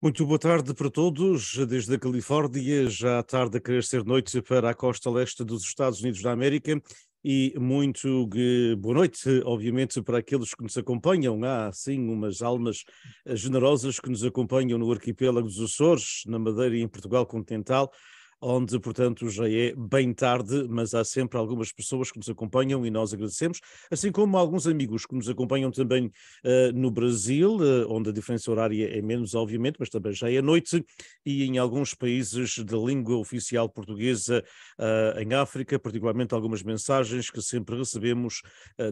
Muito boa tarde para todos, desde a Califórnia, já à tarde a querer ser noite para a costa leste dos Estados Unidos da América e muito boa noite, obviamente, para aqueles que nos acompanham. Há, sim, umas almas generosas que nos acompanham no arquipélago dos Açores, na Madeira e em Portugal continental, onde, portanto, já é bem tarde, mas há sempre algumas pessoas que nos acompanham e nós agradecemos, assim como alguns amigos que nos acompanham também no Brasil, onde a diferença horária é menos, obviamente, mas também já é noite, e em alguns países de língua oficial portuguesa, em África, particularmente algumas mensagens que sempre recebemos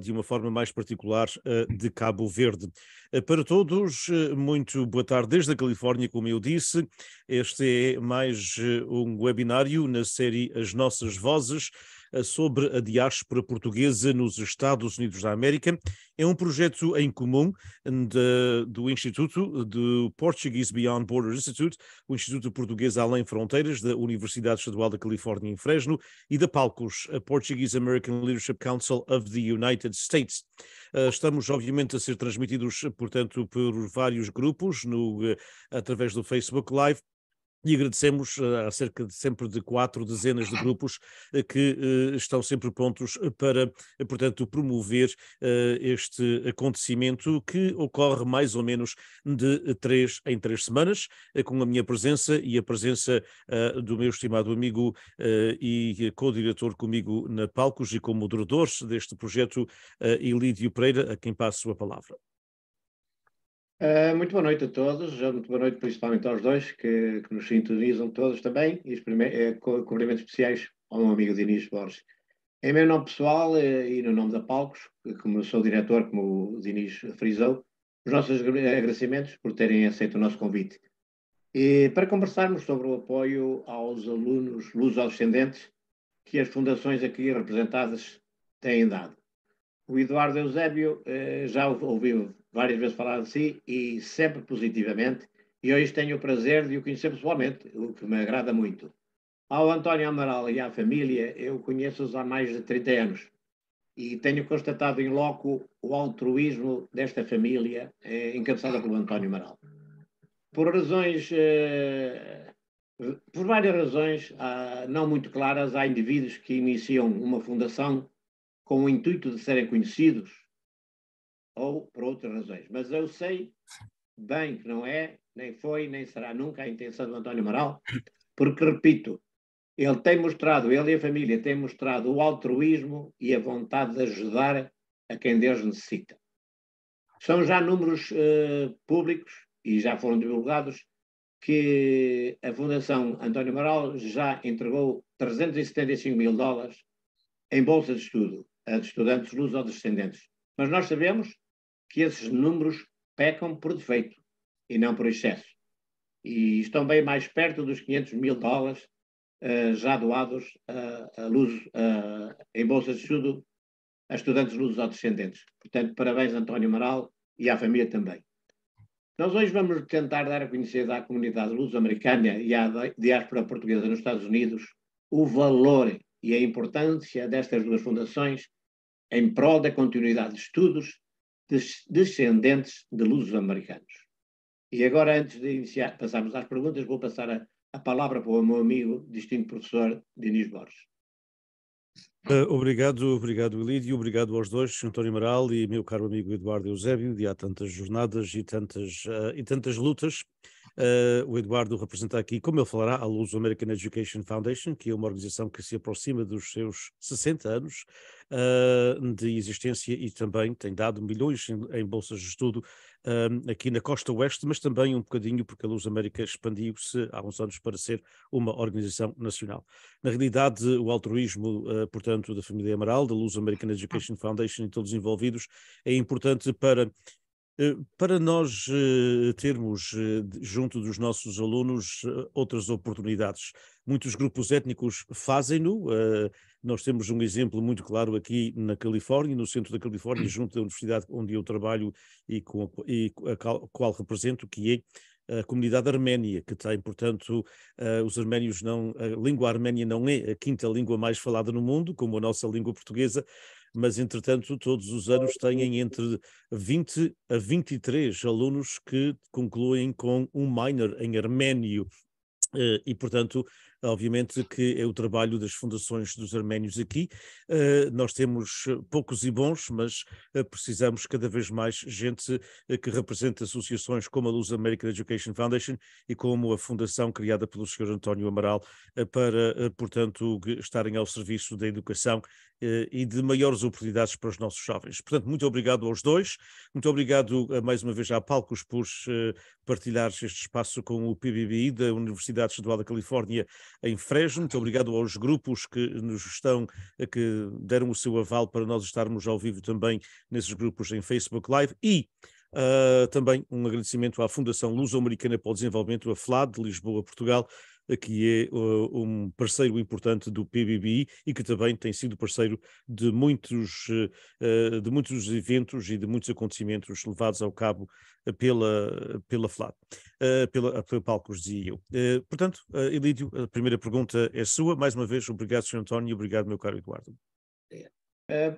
de uma forma mais particular de Cabo Verde. Para todos, muito boa tarde desde a Califórnia, como eu disse. Este é mais um webinário na série As Nossas Vozes sobre a diáspora portuguesa nos Estados Unidos da América. É um projeto em comum do Instituto, do Portuguese Beyond Borders Institute, o Instituto Português Além Fronteiras, da Universidade Estadual da Califórnia em Fresno, e da PALCOS, a Portuguese American Leadership Council of the United States. Estamos, obviamente, a ser transmitidos, portanto, por vários grupos através do Facebook Live. E agradecemos a cerca de sempre de 4 dezenas de grupos que estão sempre prontos para, portanto, promover este acontecimento que ocorre mais ou menos de 3 em 3 semanas, com a minha presença e a presença do meu estimado amigo e co-diretor comigo na Palcos e co-moderador deste projeto, Ilídio Pereira, a quem passo a palavra. Muito boa noite a todos, muito boa noite principalmente aos dois que nos sintonizam todos também, e cumprimentos especiais ao meu amigo Dinis Borges. Em meu nome pessoal e no nome da Palcos, como eu sou diretor, como o Dinis frisou, os nossos agradecimentos por terem aceito o nosso convite. E para conversarmos sobre o apoio aos alunos luso-descendentes que as fundações aqui representadas têm dado. O Eduardo Eusébio já ouviu várias vezes falar de si e sempre positivamente, e hoje tenho o prazer de o conhecer pessoalmente, o que me agrada muito. Ao António Amaral e à família, eu conheço-os há mais de 30 anos e tenho constatado em loco o altruísmo desta família, encabeçada pelo António Amaral. Por várias razões não muito claras, há indivíduos que iniciam uma fundação com o intuito de serem conhecidos ou por outras razões. Mas eu sei bem que não é, nem foi, nem será nunca a intenção do António Amaral, porque, repito, ele e a família têm mostrado o altruísmo e a vontade de ajudar a quem Deus necessita. São já números públicos, e já foram divulgados, que a Fundação António Amaral já entregou $375 mil em bolsa de estudo a estudantes luso-descendentes. Mas nós sabemos que esses números pecam por defeito e não por excesso. E estão bem mais perto dos $500 mil já doados em bolsa de estudo a estudantes luso-descendentes. Portanto, parabéns, António Amaral, e à família também. Nós hoje vamos tentar dar a conhecer à comunidade luso-americana e à diáspora portuguesa nos Estados Unidos o valor e a importância destas duas fundações em prol da continuidade de estudos descendentes de luso-americanos. E agora, antes de passarmos às perguntas, vou passar a palavra para o meu amigo, distinto professor Dinis Borges. Obrigado, Ilídio, obrigado aos dois, António Amaral e meu caro amigo Eduardo Eusébio, de há tantas jornadas e tantas lutas. O Eduardo representa aqui, como ele falará, a Luso American Education Foundation, que é uma organização que se aproxima dos seus 60 anos de existência e também tem dado milhões em bolsas de estudo aqui na costa oeste, mas também um bocadinho porque a Luso América expandiu-se há uns anos para ser uma organização nacional. Na realidade, o altruísmo, portanto, da família Amaral, da Luso American Education Foundation e todos os envolvidos, é importante para nós termos junto dos nossos alunos outras oportunidades. Muitos grupos étnicos fazem-no. Nós temos um exemplo muito claro aqui na Califórnia, no centro da Califórnia, junto da universidade onde eu trabalho e a qual represento, que é a comunidade arménia, que tem, portanto, os arménios a língua arménia não é a quinta língua mais falada no mundo, como a nossa língua portuguesa, mas entretanto todos os anos têm entre 20 a 23 alunos que concluem com um minor em arménio. E, portanto, obviamente que é o trabalho das fundações dos arménios aqui. Nós temos poucos e bons, mas precisamos cada vez mais gente que represente associações como a Luz American Education Foundation e como a fundação criada pelo Sr. António Amaral para, portanto, estarem ao serviço da educação e de maiores oportunidades para os nossos jovens. Portanto, muito obrigado aos dois, muito obrigado mais uma vez à Palcos por partilhar este espaço com o PBBI da Universidade Estadual da Califórnia em Fresno. Muito obrigado aos grupos que nos estão, que deram o seu aval para nós estarmos ao vivo também nesses grupos em Facebook Live e também um agradecimento à Fundação Luso-Americana para o Desenvolvimento, a FLAD, de Lisboa, Portugal, que é um parceiro importante do PBBI e que também tem sido parceiro de muitos eventos e de muitos acontecimentos levados ao cabo pela FLAD, pela Palcos, dizia eu. Portanto, Elídio, a primeira pergunta é sua. Mais uma vez, obrigado, Sr. António, e obrigado, meu caro Eduardo.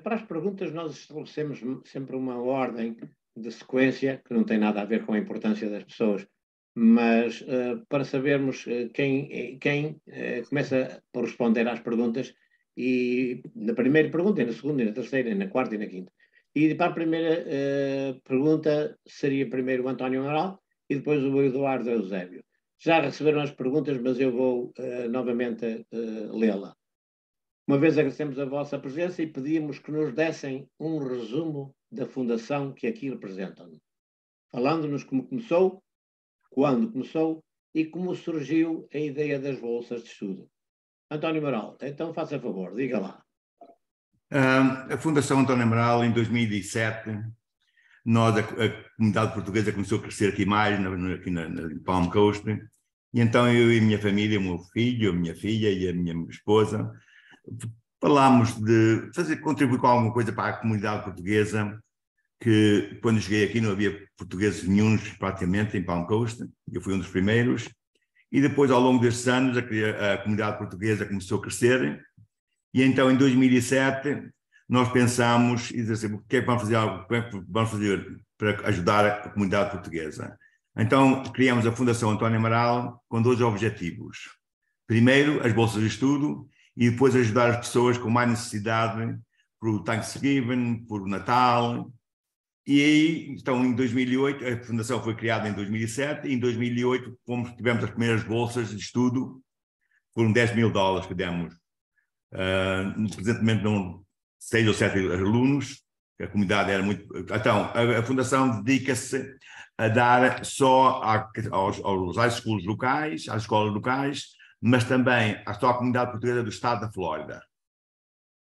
Para as perguntas, nós estabelecemos sempre uma ordem de sequência que não tem nada a ver com a importância das pessoas, mas para sabermos quem começa por responder às perguntas, e na primeira pergunta, e na segunda, e na terceira, e na quarta e na quinta. E para a primeira pergunta seria primeiro o António Amaral e depois o Eduardo Eusébio. Já receberam as perguntas, mas eu vou novamente lê-la. Uma vez agradecemos a vossa presença e pedimos que nos dessem um resumo da fundação que aqui representam, falando-nos como começou, quando começou e como surgiu a ideia das bolsas de estudo. António Amaral, então faça favor, diga lá. A Fundação António Amaral, em 2007, a comunidade portuguesa começou a crescer aqui mais, aqui na Palm Coast, e então eu e a minha família, o meu filho, a minha filha e a minha esposa, falámos de contribuir com alguma coisa para a comunidade portuguesa, que quando cheguei aqui não havia portugueses nenhuns praticamente em Palm Coast, eu fui um dos primeiros, e depois ao longo destes anos a comunidade portuguesa começou a crescer, e então em 2007 nós pensámos e disse assim, o que é que vamos fazer para ajudar a comunidade portuguesa? Então criamos a Fundação António Amaral com 2 objetivos. Primeiro, as bolsas de estudo, e depois ajudar as pessoas com mais necessidade por o Thanksgiving, por o Natal. E aí, então, em 2008, a Fundação foi criada em 2007, e em 2008 tivemos as primeiras bolsas de estudo, foram $10.000 que demos. Presentemente, 6 ou 7 alunos, a comunidade era muito... Então, a Fundação dedica-se a dar só aos high schools locais, às escolas locais, mas também só à comunidade portuguesa do estado da Flórida.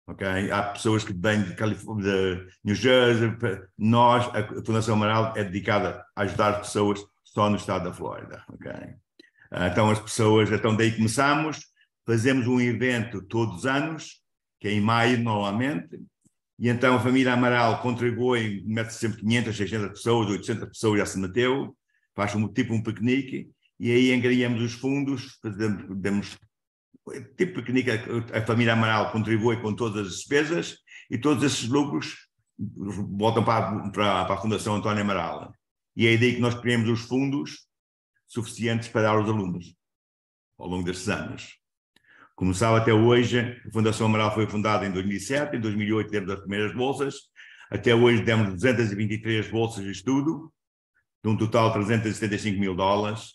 Okay? Há pessoas que vêm de New Jersey. A Fundação Amaral é dedicada a ajudar as pessoas só no estado da Flórida. Okay? Então as pessoas, daí começamos, fazemos um evento todos os anos, que é em maio normalmente, e então a família Amaral contribui, mete sempre 500, 600 pessoas, 800 pessoas já se meteu, faz tipo um piquenique, e aí angariamos os fundos, demos tipo piquenique, a família Amaral contribui com todas as despesas e todos esses lucros voltam para a Fundação António Amaral. E é daí que nós criamos os fundos suficientes para dar aos alunos ao longo destes anos. Começava até hoje, a Fundação Amaral foi fundada em 2007, em 2008 demos as primeiras bolsas, até hoje demos 223 bolsas de estudo, de um total de $375.000.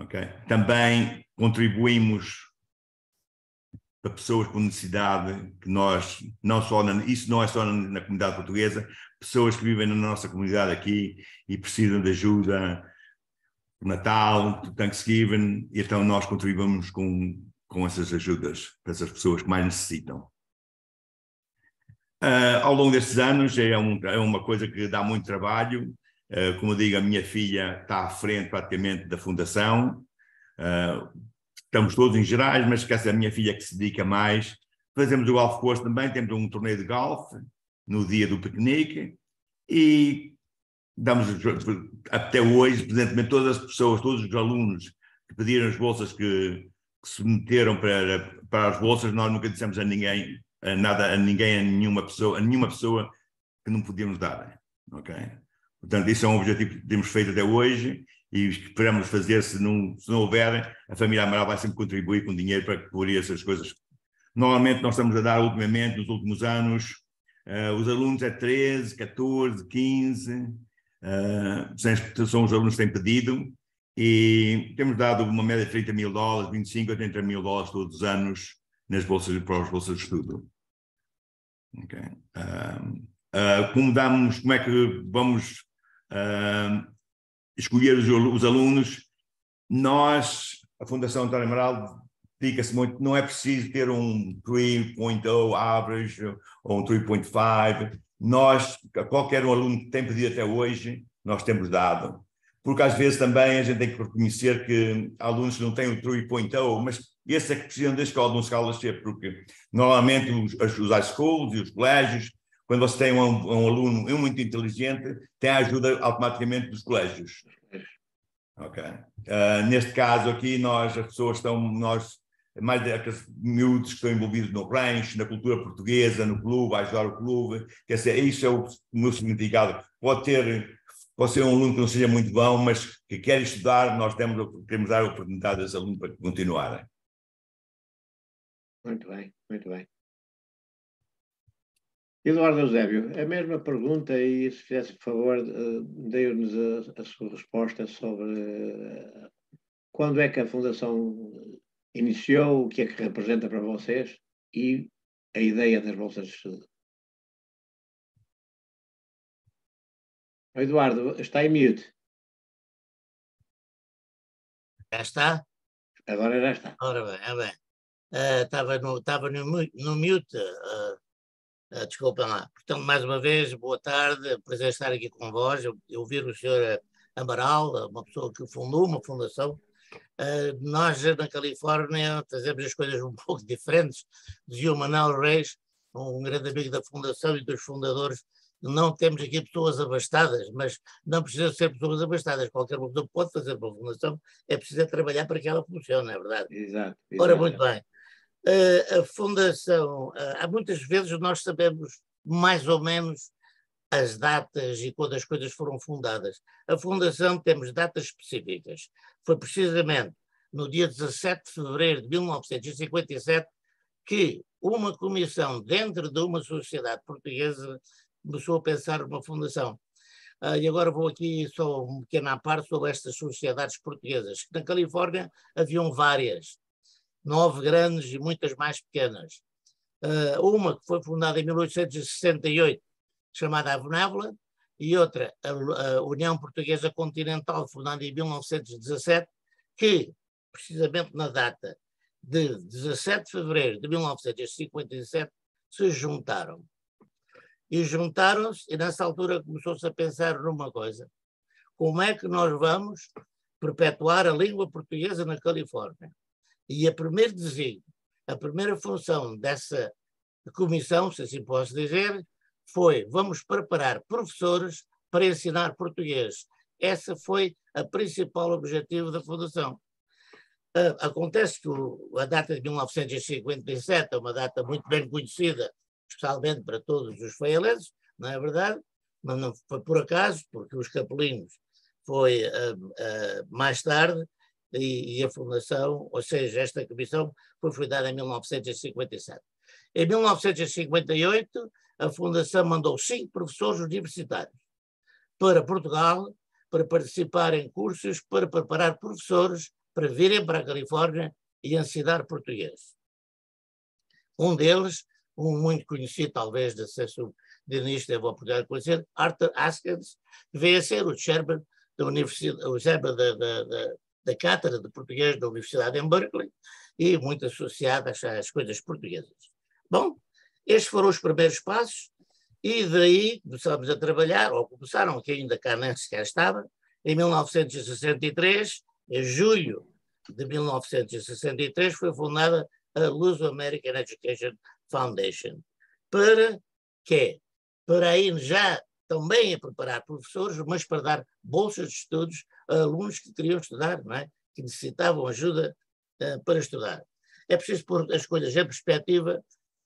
Okay. Também contribuímos para pessoas com necessidade, que nós, isso não é só na comunidade portuguesa, pessoas que vivem na nossa comunidade aqui e precisam de ajuda no Natal, no Thanksgiving, e então nós contribuímos com essas ajudas para essas pessoas que mais necessitam. Ao longo destes anos é uma coisa que dá muito trabalho. Como eu digo, a minha filha está à frente praticamente da Fundação. Estamos todos em gerais, mas esquece a minha filha que se dedica mais. Fazemos o golf course também, temos um torneio de golfe no dia do piquenique e damos até hoje, presentemente, todas as pessoas, todos os alunos que pediram as bolsas que se meteram para as bolsas, nós nunca dissemos a ninguém nada a ninguém, a nenhuma pessoa que não podíamos dar. Ok? Portanto, isso é um objetivo que temos feito até hoje e esperamos fazer. Se não houver, a família Amaral vai sempre contribuir com dinheiro para cobrir essas coisas. Normalmente nós estamos a dar ultimamente, nos últimos anos, os alunos é 13, 14, 15, são os alunos que têm pedido, e temos dado uma média de $30.000, 25 a $30.000 todos os anos nas bolsas, para as bolsas de estudo. Okay. Como é que vamos escolher os alunos? Nós, a Fundação António Amaral, dedica-se muito, não é preciso ter um 3.0 average ou um 3.5. Nós, qualquer aluno que tem pedido até hoje, nós temos dado. Porque às vezes também a gente tem que reconhecer que há alunos que não têm o 3.0, mas esses é que precisam da escola, de um scholarship, porque normalmente os high schools e os colégios, quando você tem um aluno muito inteligente, tem a ajuda automaticamente dos colégios. Ok. Neste caso aqui, as pessoas estão, mais aqueles miúdos que estão envolvidos no rancho, na cultura portuguesa, no clube, a ajudar o clube, quer dizer, isso é o meu significado. Pode ser um aluno que não seja muito bom, mas que quer estudar, nós queremos dar a oportunidade a esse aluno para continuarem. Muito bem, muito bem. Eduardo Eusébio, a mesma pergunta, e se fizesse por favor, dê-nos a sua resposta sobre quando é que a Fundação iniciou, o que é que representa para vocês e a ideia das bolsas de estudo. Eduardo, está em mute. Já está? Agora já está. Ora bem, bem. Estava no mute. Desculpem lá. Portanto, mais uma vez, boa tarde. Prazer estar aqui com vós. Eu ouvir o senhor Amaral, uma pessoa que fundou uma fundação. Nós, na Califórnia, fazemos as coisas um pouco diferentes. Dizia o Manuel Reis, um grande amigo da fundação e dos fundadores, não temos aqui pessoas abastadas, mas não precisa ser pessoas abastadas. Qualquer pessoa pode fazer uma fundação, é preciso trabalhar para que ela funcione, é verdade? Exato. Ora, muito bem. A fundação, há muitas vezes nós sabemos mais ou menos as datas e quando as coisas foram fundadas. A fundação temos datas específicas. Foi precisamente no dia 17 de fevereiro de 1957 que uma comissão dentro de uma sociedade portuguesa começou a pensar numa fundação. E agora vou aqui só um pequeno à parte sobre estas sociedades portuguesas. Na Califórnia haviam várias, 9 grandes e muitas mais pequenas. Uma que foi fundada em 1868, chamada a Benévola, e outra, a União Portuguesa Continental, fundada em 1917, que, precisamente na data de 17 de fevereiro de 1957, se juntaram. E juntaram-se, e nessa altura começou-se a pensar numa coisa: como é que nós vamos perpetuar a língua portuguesa na Califórnia? E a primeiro desígnio, a primeira função dessa comissão, se assim posso dizer, foi: vamos preparar professores para ensinar português. Essa foi a principal objetivo da Fundação. Acontece que a data de 1957 é uma data muito bem conhecida, especialmente para todos os faialenses, não é verdade? Mas não foi por acaso, porque os capelinhos foi mais tarde, e a fundação, ou seja, esta comissão foi fundada em 1957. Em 1958, a fundação mandou 5 professores universitários para Portugal para participar em cursos para preparar professores para virem para a Califórnia e ensinar português. Um deles, um muito conhecido, talvez, de acesso de início, devo a oportunidade de conhecer, Arthur Askins, que veio a ser o chairman da universidade, o chairman da Cátedra de Português da Universidade em Berkeley, e muito associado às coisas portuguesas. Bom, estes foram os primeiros passos, e daí começamos a trabalhar, ou começaram, que ainda cá nem sequer estava, em 1963, em julho de 1963, foi fundada a Luso American Education Foundation. Para quê? Para aí já também a preparar professores, mas para dar bolsas de estudos a alunos que queriam estudar, não é? Que necessitavam ajuda para estudar. É preciso pôr as coisas em perspectiva.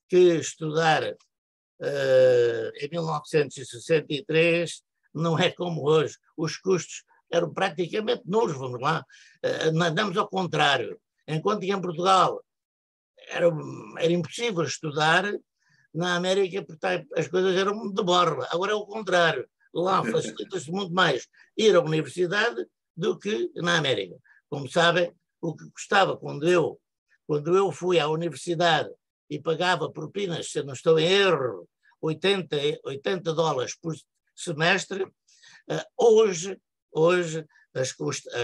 que estudar em 1963 não é como hoje. Os custos eram praticamente nulos, vamos lá. Andamos ao contrário. Enquanto que em Portugal era impossível estudar, na América as coisas eram de borla. Agora é o contrário. Lá facilita-se muito mais ir à universidade do que na América. Como sabem, o que custava quando eu fui à universidade e pagava propinas, se eu não estou em erro, $80 por semestre, hoje a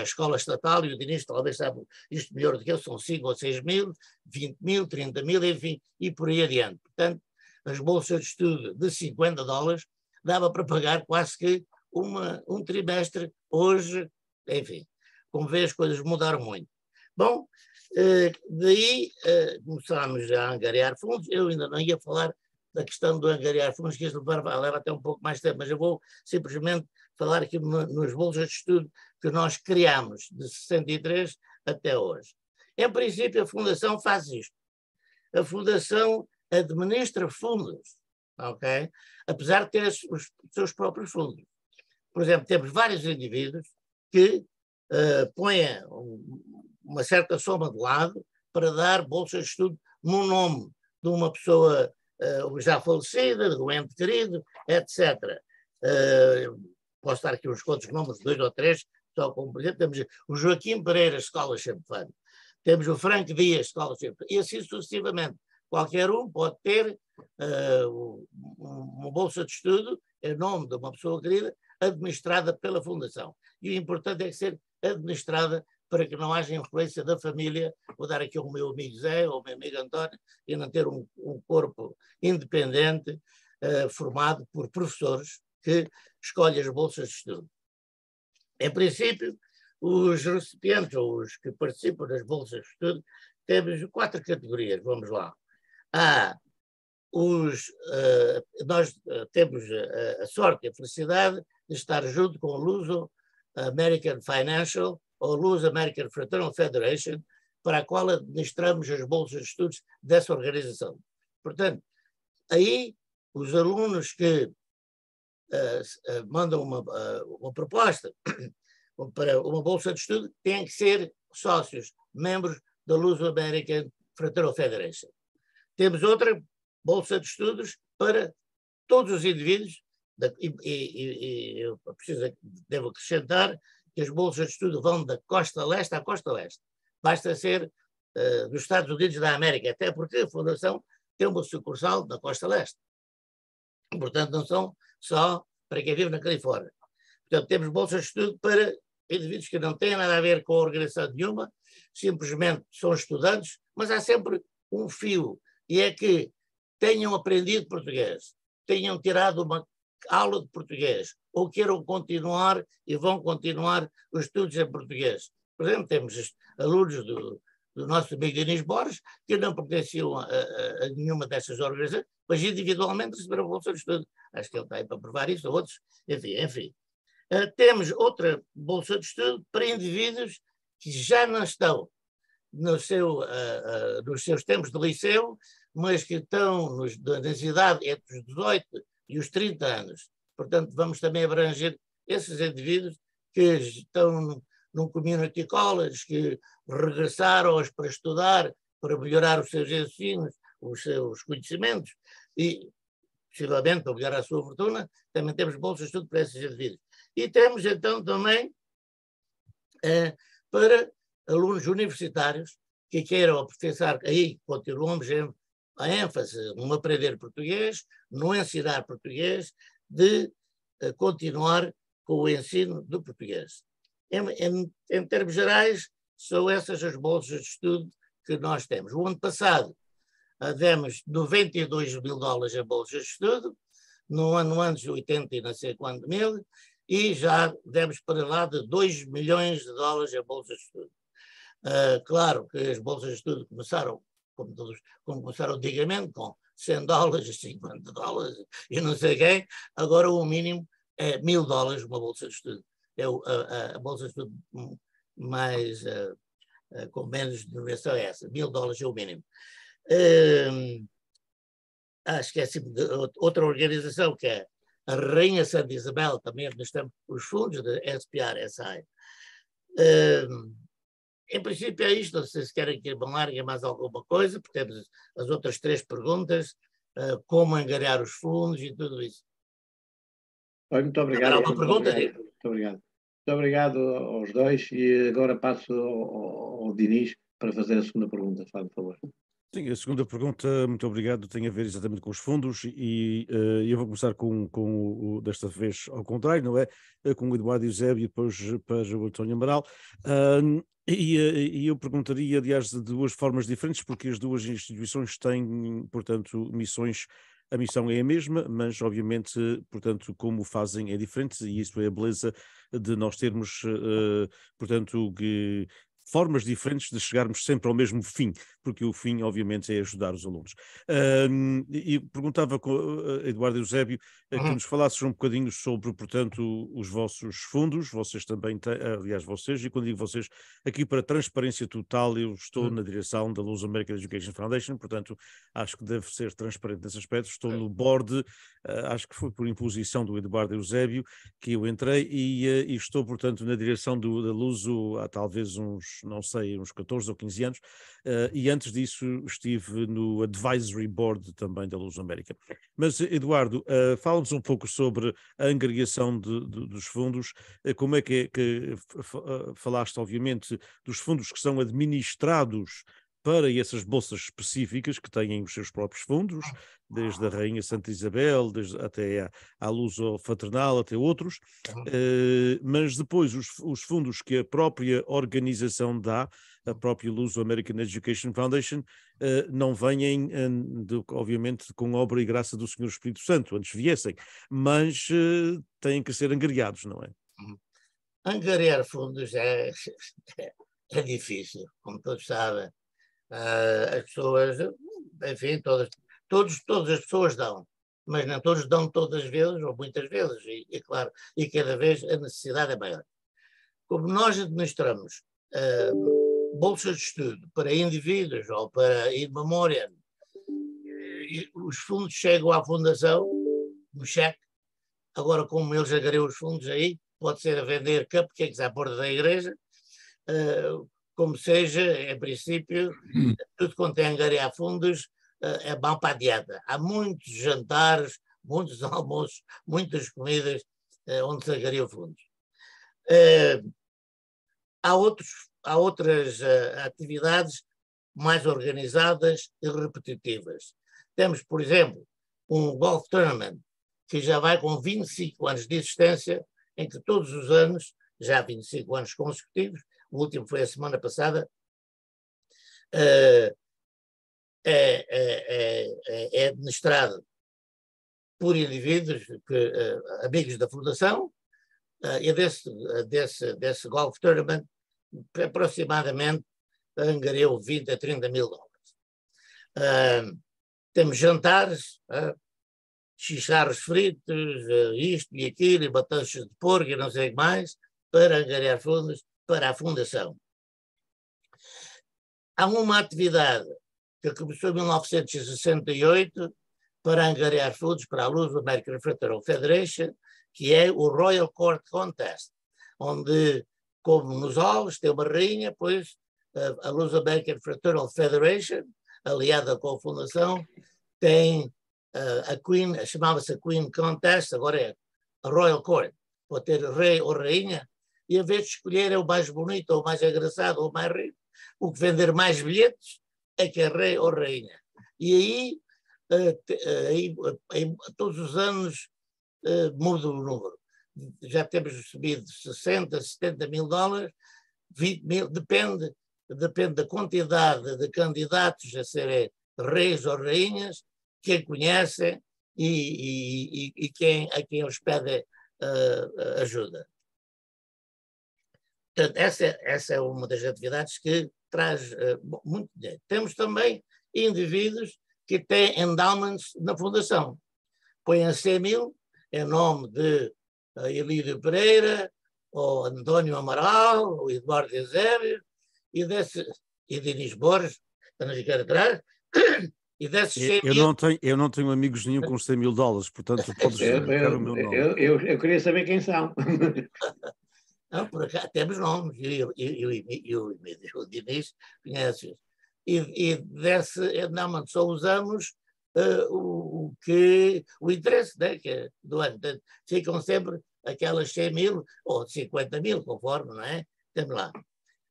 escola estatal, e o Diniz talvez sabe isto melhor do que eu, são 5 ou 6 mil, 20 mil, 30 mil, enfim, e por aí adiante. Portanto, as bolsas de estudo de $50 dava para pagar quase que um trimestre. Hoje, enfim, como vê, as coisas mudaram muito. Bom, daí começámos a angariar fundos. Eu ainda não ia falar da questão do angariar fundos, que isso leva até um pouco mais de tempo, mas eu vou simplesmente falar aqui nos bolsas de estudo que nós criamos de 63 até hoje. Em princípio, a Fundação faz isto. A Fundação administra fundos, ok? Apesar de ter os seus próprios fundos. Por exemplo, temos vários indivíduos que põem uma certa soma de lado para dar bolsas de estudo no nome de uma pessoa já falecida, de um ente querido, etc. Posso dar aqui uns quantos nomes, 2 ou 3, só como, por exemplo, temos o Joaquim Pereira Scholarship Fund, temos o Frank Dias Scholarship Fund, e assim sucessivamente. Qualquer um pode ter uma bolsa de estudo em nome de uma pessoa querida, administrada pela Fundação. E o importante é que ser administrada para que não haja influência da família. Vou dar aqui ao meu amigo Zé, ou ao meu amigo António, e não ter um corpo independente, formado por professores que escolhem as bolsas de estudo. Em princípio, os recipientes, ou os que participam das bolsas de estudo, temos 4 categorias, vamos lá. Nós temos a sorte e a felicidade de estar junto com o Luso American Financial ou Luso American Fraternal Federation, para a qual administramos as bolsas de estudos dessa organização. Portanto, aí os alunos que mandam uma proposta para uma bolsa de estudo têm que ser sócios, membros da Luso American Fraternal Federation. Temos outra bolsa de estudos para todos os indivíduos, e eu devo acrescentar que as bolsas de estudo vão da costa leste à costa oeste. Basta ser dos Estados Unidos da América, até porque a Fundação tem uma sucursal na costa leste. Portanto, não são só para quem vive na Califórnia. Portanto, temos bolsas de estudo para indivíduos que não têm nada a ver com a organização nenhuma, simplesmente são estudantes, mas há sempre um fio, e é que tenham aprendido português, tenham tirado uma aula de português, ou queiram continuar e vão continuar os estudos em português. Por exemplo, temos alunos do nosso amigo Diniz Borges, que não pertenciam a nenhuma dessas organizações, mas individualmente receberam bolsa de estudo. Acho que ele está aí para provar isso, ou outros, enfim. Temos outra bolsa de estudo para indivíduos que já não estão nos seus tempos de liceu, mas que estão na idade entre os 18 e os 30 anos. Portanto, vamos também abranger esses indivíduos que estão num community college, que regressaram para estudar, para melhorar os seus ensinos, os seus conhecimentos e, possivelmente, para melhorar a sua fortuna. Também temos bolsas de estudo para esses indivíduos. E temos, então, também para alunos universitários que queiram aperfeiçoar, aí continuamos a ênfase no aprender português, no ensinar português, de continuar com o ensino do português. Em termos gerais, são essas as bolsas de estudo que nós temos. O ano passado demos $92 mil em bolsas de estudo, no ano antes 80 e não sei quanto mil, e já demos para lá de $2 milhões em bolsas de estudo. Claro que as bolsas de estudo começaram, como começaram antigamente, com $100, $50 e não sei quem. Agora o mínimo é $1.000 uma bolsa de estudo. É a bolsa de estudo mais, com menos denominação é essa. $1.000 é o mínimo. esqueci-me de outra organização, que é a Rainha Santa Isabel, também administramos os fundos da SPRSI. Em princípio é isto, não sei se querem que me larguem mais alguma coisa, porque temos as outras 3 perguntas, como angariar os fundos e tudo isso. Muito obrigado. Uma pergunta? Muito obrigado. Muito obrigado aos dois e agora passo ao Dinis para fazer a segunda pergunta, por favor. Sim, a segunda pergunta, muito obrigado, tem a ver exatamente com os fundos e eu vou começar desta vez ao contrário, não é? Com o Eduardo Eusébio e depois para o António Amaral. E eu perguntaria, aliás, de 2 formas diferentes, porque as 2 instituições têm, portanto, missões. A missão é a mesma, mas obviamente, portanto, como fazem é diferente, e isso é a beleza de nós termos, portanto, formas diferentes de chegarmos sempre ao mesmo fim, porque o fim, obviamente, é ajudar os alunos. E perguntava, Eduardo Eusébio, que nos falasses um bocadinho sobre, portanto, os vossos fundos, vocês também têm, aliás, vocês, e quando digo vocês, aqui para transparência total, eu estou na direção da Luz American Education Foundation, portanto, acho que deve ser transparente nesse aspecto, estou no board, acho que foi por imposição do Eduardo Eusébio que eu entrei e estou, portanto, na direção da Luso há talvez uns 14 ou 15 anos, e antes disso estive no Advisory Board também da Luz América. Mas, Eduardo, fala-nos um pouco sobre a angariação dos fundos, como é que falaste, obviamente, dos fundos que são administrados para essas bolsas específicas que têm os seus próprios fundos, desde a Rainha Santa Isabel, até à Luso Fraternal, até outros, mas depois os fundos que a própria organização dá, a própria Luso American Education Foundation, não vêm, obviamente, com obra e graça do Senhor Espírito Santo, antes viessem, mas têm que ser angariados, não é? Angariar fundos é difícil, como todos sabem. As pessoas, enfim, todas as pessoas dão, mas não todos dão todas as vezes, ou muitas vezes, e claro, e cada vez a necessidade é maior. Como nós administramos bolsas de estudo para indivíduos ou para in memoriam, os fundos chegam à fundação no cheque. Agora, como eles agariam os fundos aí, pode ser a vender cupcakes à porta da igreja, como seja, em princípio, tudo quanto é angariar fundos é bom para a dieta. Há muitos jantares, muitos almoços, muitas comidas onde se angariam fundos. Há outras atividades mais organizadas e repetitivas. Temos, por exemplo, um golf tournament que já vai com 25 anos de existência, em que todos os anos, já há 25 anos consecutivos, o último foi a semana passada, é administrado por indivíduos, amigos da Fundação, e desse golf tournament, aproximadamente angariou 20 a 30 mil dólares. Temos jantares, chicharros fritos, isto e aquilo, e batatas de porco e não sei o que mais, para angariar fundos para a Fundação. Há uma atividade que começou em 1968 para angariar fundos para a Luz American Fraternal Federation, que é o Royal Court Contest, onde, como nos halls, tem uma rainha, pois a Luz American Fraternal Federation, aliada com a Fundação, tem a Queen, chamava-se a Queen Contest, agora é a Royal Court, pode ter rei ou rainha, e a vez de escolher é o mais bonito, ou o mais engraçado, ou o mais rico, o que vender mais bilhetes é que é rei ou rainha. E aí todos os anos muda o número. Já temos recebido 60, 70 mil dólares, 20 mil, depende da quantidade de candidatos a serem reis ou rainhas, quem conhece e a quem eles pedem ajuda. Portanto, essa é uma das atividades que traz muito dinheiro. Temos também indivíduos que têm endowments na Fundação. Põem 100 mil em nome de Elídio Pereira, ou António Amaral, ou Eduardo Eusébio, e de Dinis Borges, para não ficar atrás, E desses 100 Eu mil... não tenho amigos nenhum com $100.000, portanto podes colocar o meu nome. Eu queria saber quem são. Não, por acaso, temos nomes, o Diniz conhece. Não, mas só usamos o interesse, né, que é do ano. Portanto, ficam sempre aquelas 100 mil ou 50 mil, conforme, não é? Temos lá.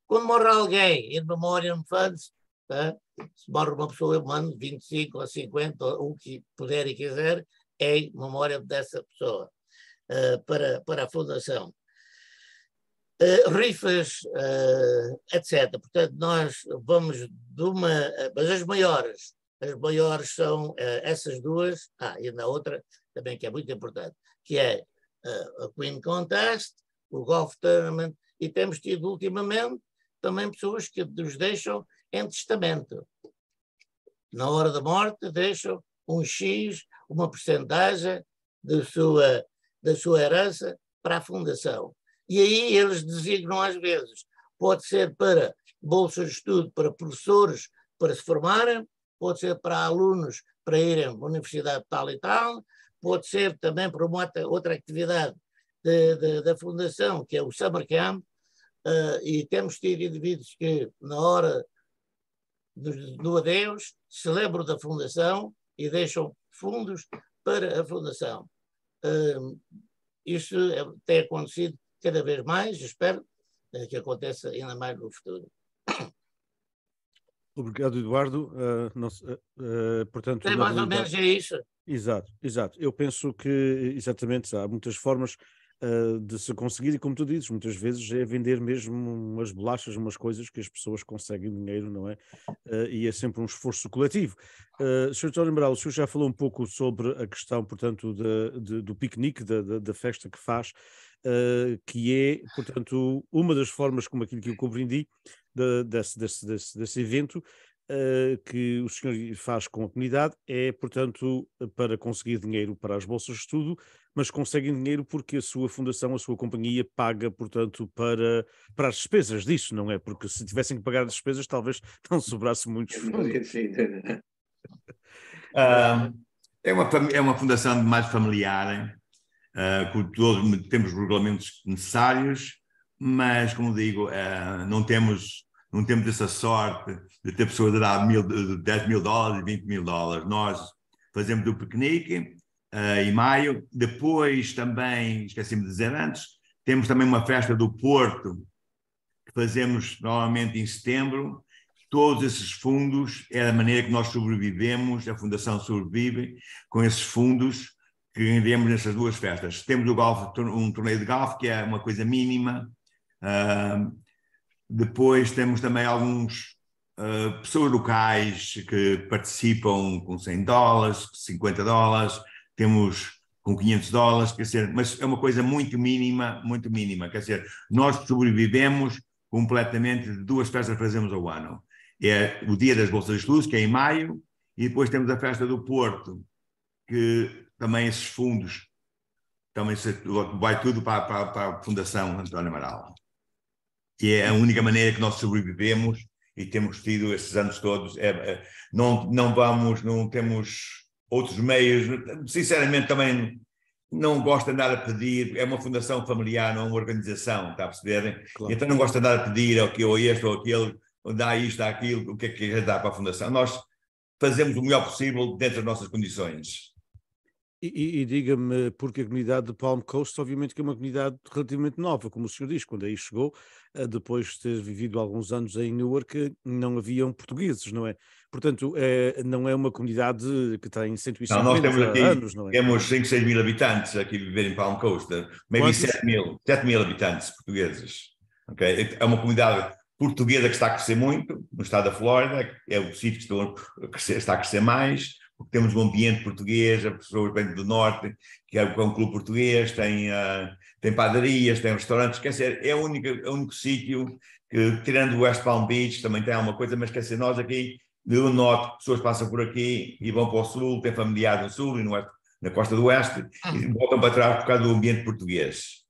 Quando morre alguém, in memoriam funds, tá? Se morre uma pessoa, eu mando 25 ou 50, ou o que puder e quiser, em memória dessa pessoa, para a fundação. Rifas, etc. Portanto, nós vamos de uma... Mas as maiores são essas duas, e na outra também que é muito importante, que é a Queen Contest, o Golf Tournament, e temos tido ultimamente também pessoas que nos deixam em testamento. Na hora da morte deixam um X, uma percentagem da sua herança para a fundação. E aí eles designam às vezes, pode ser para bolsas de estudo para professores para se formarem, pode ser para alunos para irem à universidade tal e tal, pode ser também para uma outra atividade da fundação, que é o Summer Camp, e temos tido indivíduos que na hora do adeus se lembram da fundação e deixam fundos para a fundação. Isso tem acontecido cada vez mais, espero que aconteça ainda mais no futuro. Obrigado, Eduardo. Portanto, Tem mais ou menos é isso. Exato. Eu penso que, exatamente, há muitas formas de se conseguir, e como tu dizes, muitas vezes é vender mesmo umas bolachas, umas coisas que as pessoas conseguem dinheiro, não é? E é sempre um esforço coletivo. Sr. António Amaral, o senhor já falou um pouco sobre a questão, portanto, do piquenique, da festa que faz, que é, portanto, uma das formas, como aquilo que eu compreendi, desse evento, que o senhor faz com a comunidade, é, portanto, para conseguir dinheiro para as bolsas de estudo, mas conseguem dinheiro porque a sua fundação, a sua companhia paga, portanto, para as despesas disso, não é? Porque se tivessem que pagar as despesas, talvez não sobrasse muitos fundos. É uma fundação mais familiar, com todos temos os regulamentos necessários, mas, como digo, não temos essa sorte de ter pessoas a dar $10.000 e $20.000. Nós fazemos o piquenique em maio, depois também, esqueci-me de dizer antes, temos também uma festa do Porto, que fazemos normalmente em setembro. Todos esses fundos é a maneira que nós sobrevivemos, a Fundação sobrevive com esses fundos que rendemos nessas duas festas. Temos um torneio de golfe, que é uma coisa mínima. Depois temos também alguns pessoas locais que participam com $100, $50, temos com $500, quer dizer, mas é uma coisa muito mínima, quer dizer, nós sobrevivemos completamente de duas festas que fazemos ao ano. É o Dia das Bolsas de Estudos, que é em maio, e depois temos a Festa do Porto, que também esses fundos, também vai tudo para a Fundação António Amaral. E é a única maneira que nós sobrevivemos e temos tido esses anos todos. Não temos outros meios. Sinceramente, também não gosto de andar a pedir. É uma fundação familiar, não é uma organização, está a perceber? Claro. Então não gosto de andar a pedir ou este ou aquele, ou dá isto, dá aquilo, o que é que dá para a fundação. Nós fazemos o melhor possível dentro das nossas condições. E diga-me, porque a comunidade de Palm Coast, obviamente que é uma comunidade relativamente nova, como o senhor diz, quando aí chegou, depois de ter vivido alguns anos em Newark, não haviam portugueses, não é? Portanto, não é uma comunidade que tem 105 nós temos aqui, anos, não é? Temos 5, 6 mil habitantes aqui a viver em Palm Coast, maybe 7 mil habitantes portugueses. Okay? É uma comunidade portuguesa que está a crescer muito, no estado da Flórida, é o sítio que está a crescer mais, porque temos um ambiente português, as pessoas vêm do norte, que é um clube português, tem padarias, tem restaurantes, quer dizer, é o único sítio que, tirando o West Palm Beach, também tem alguma coisa, mas quer dizer, nós aqui, do norte, pessoas passam por aqui e vão para o sul, têm familiares no sul e no oeste, na costa do oeste, e voltam para trás por causa do ambiente português.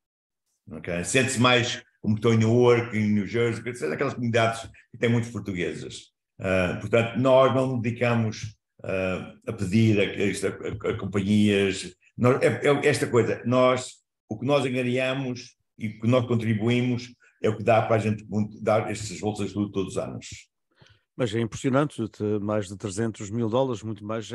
Okay? Sente-se mais como estão em Newark, em New Jersey, quer dizer, aquelas comunidades que têm muitos portugueses. Portanto, nós não dedicamos a pedir a companhias. Esta coisa, o que nós ganhamos e o que nós contribuímos é o que dá para a gente dar estas bolsas de estudo todos os anos. Mas é impressionante, mais de $300 mil, muito mais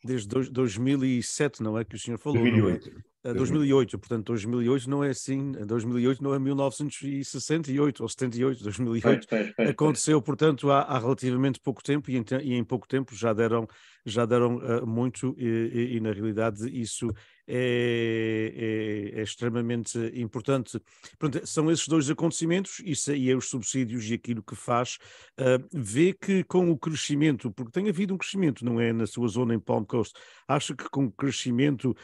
desde 2007, não é que o senhor falou? 2008. Não é? 2008, portanto 2008 não é assim, 2008 não é 1968 ou 78, 2008 aconteceu, portanto há relativamente pouco tempo e em pouco tempo já deram muito e na realidade isso é extremamente importante. Portanto, são esses dois acontecimentos, isso aí é os subsídios e aquilo que faz, vê que com o crescimento, porque tem havido um crescimento, não é, na sua zona em Palm Coast, acha que com o crescimento,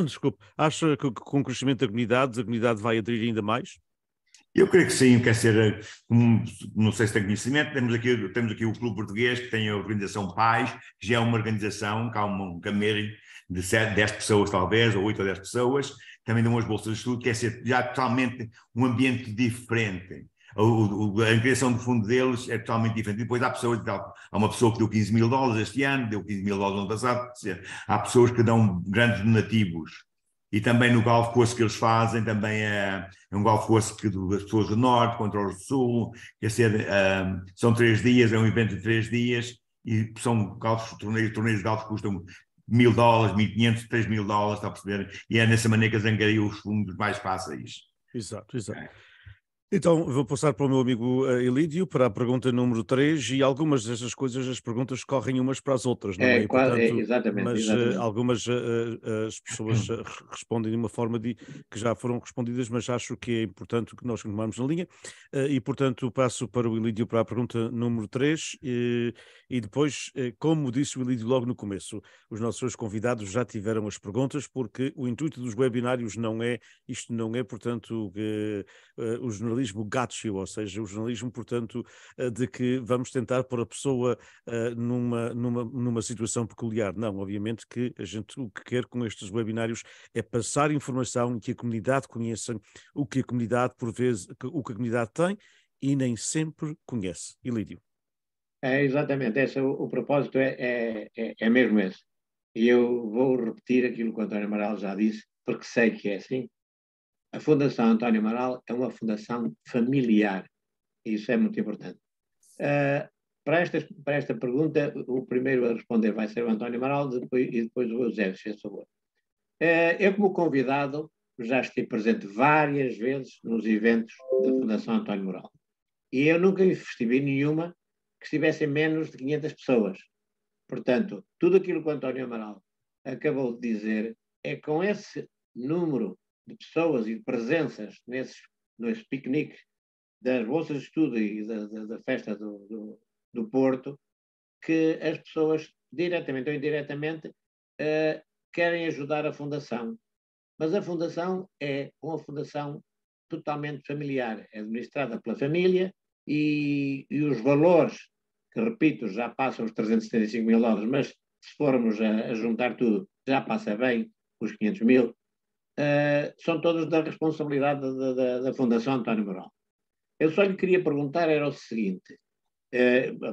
desculpe, acha que com o crescimento da comunidade vai aderir ainda mais? Eu creio que sim, quer ser, não sei se tem conhecimento, temos aqui o Clube Português, que tem a organização Pais, que já é uma organização, que há um cameiro de 10 pessoas talvez, ou 8 ou 10 pessoas, também dão umas bolsas de estudo, quer ser já totalmente um ambiente diferente. A criação do fundo deles é totalmente diferente. Depois há uma pessoa que deu $15 mil este ano, deu $15 mil no ano passado, há pessoas que dão grandes donativos. E também no Golf Course que eles fazem, também é um Golf Course das pessoas do Norte contra os do Sul, quer ser, são 3 dias, é um evento de 3 dias, e são torneios de golfe que custam $1.000, $1.500, $3 mil, está a perceber? E é nessa maneira que eles angariam os fundos mais fáceis. Exato. Então, vou passar para o meu amigo Elídio para a pergunta número 3 e algumas dessas coisas, as perguntas correm umas para as outras, não é? Portanto, exatamente. Algumas as pessoas respondem de uma forma que já foram respondidas, mas acho que é importante que nós continuemos na linha e, portanto, passo para o Elídio para a pergunta número 3 e depois, como disse o Elídio logo no começo, os nossos convidados já tiveram as perguntas, porque o intuito dos webinários não é, portanto, o jornalismo got-you, ou seja, o jornalismo, portanto, de que vamos tentar pôr a pessoa numa situação peculiar. Não, obviamente que a gente o que quer com estes webinários é passar informação que a comunidade conheça, o que a comunidade, por vezes, o que a comunidade tem e nem sempre conhece. Elídio. É exatamente, o propósito é mesmo esse. E eu vou repetir aquilo que o António Amaral já disse, porque sei que é assim. A Fundação António Amaral é uma fundação familiar. E isso é muito importante. Para esta pergunta, o primeiro a responder vai ser o António Amaral e depois o Eusébio, se faz favor. Eu, como convidado, já estive presente várias vezes nos eventos da Fundação António Amaral. E eu nunca estive em nenhuma que estivessem menos de 500 pessoas. Portanto, tudo aquilo que o António Amaral acabou de dizer é com esse número de pessoas e de presenças nesse piquenique das bolsas de estudo e da festa do Porto, que as pessoas, diretamente ou indiretamente, querem ajudar a Fundação. Mas a Fundação é uma fundação totalmente familiar, é administrada pela família e os valores, que repito, já passam os $375 mil, mas se formos a juntar tudo, já passa bem os 500 mil, são todos da responsabilidade da Fundação António Amaral. Eu só lhe queria perguntar, era o seguinte,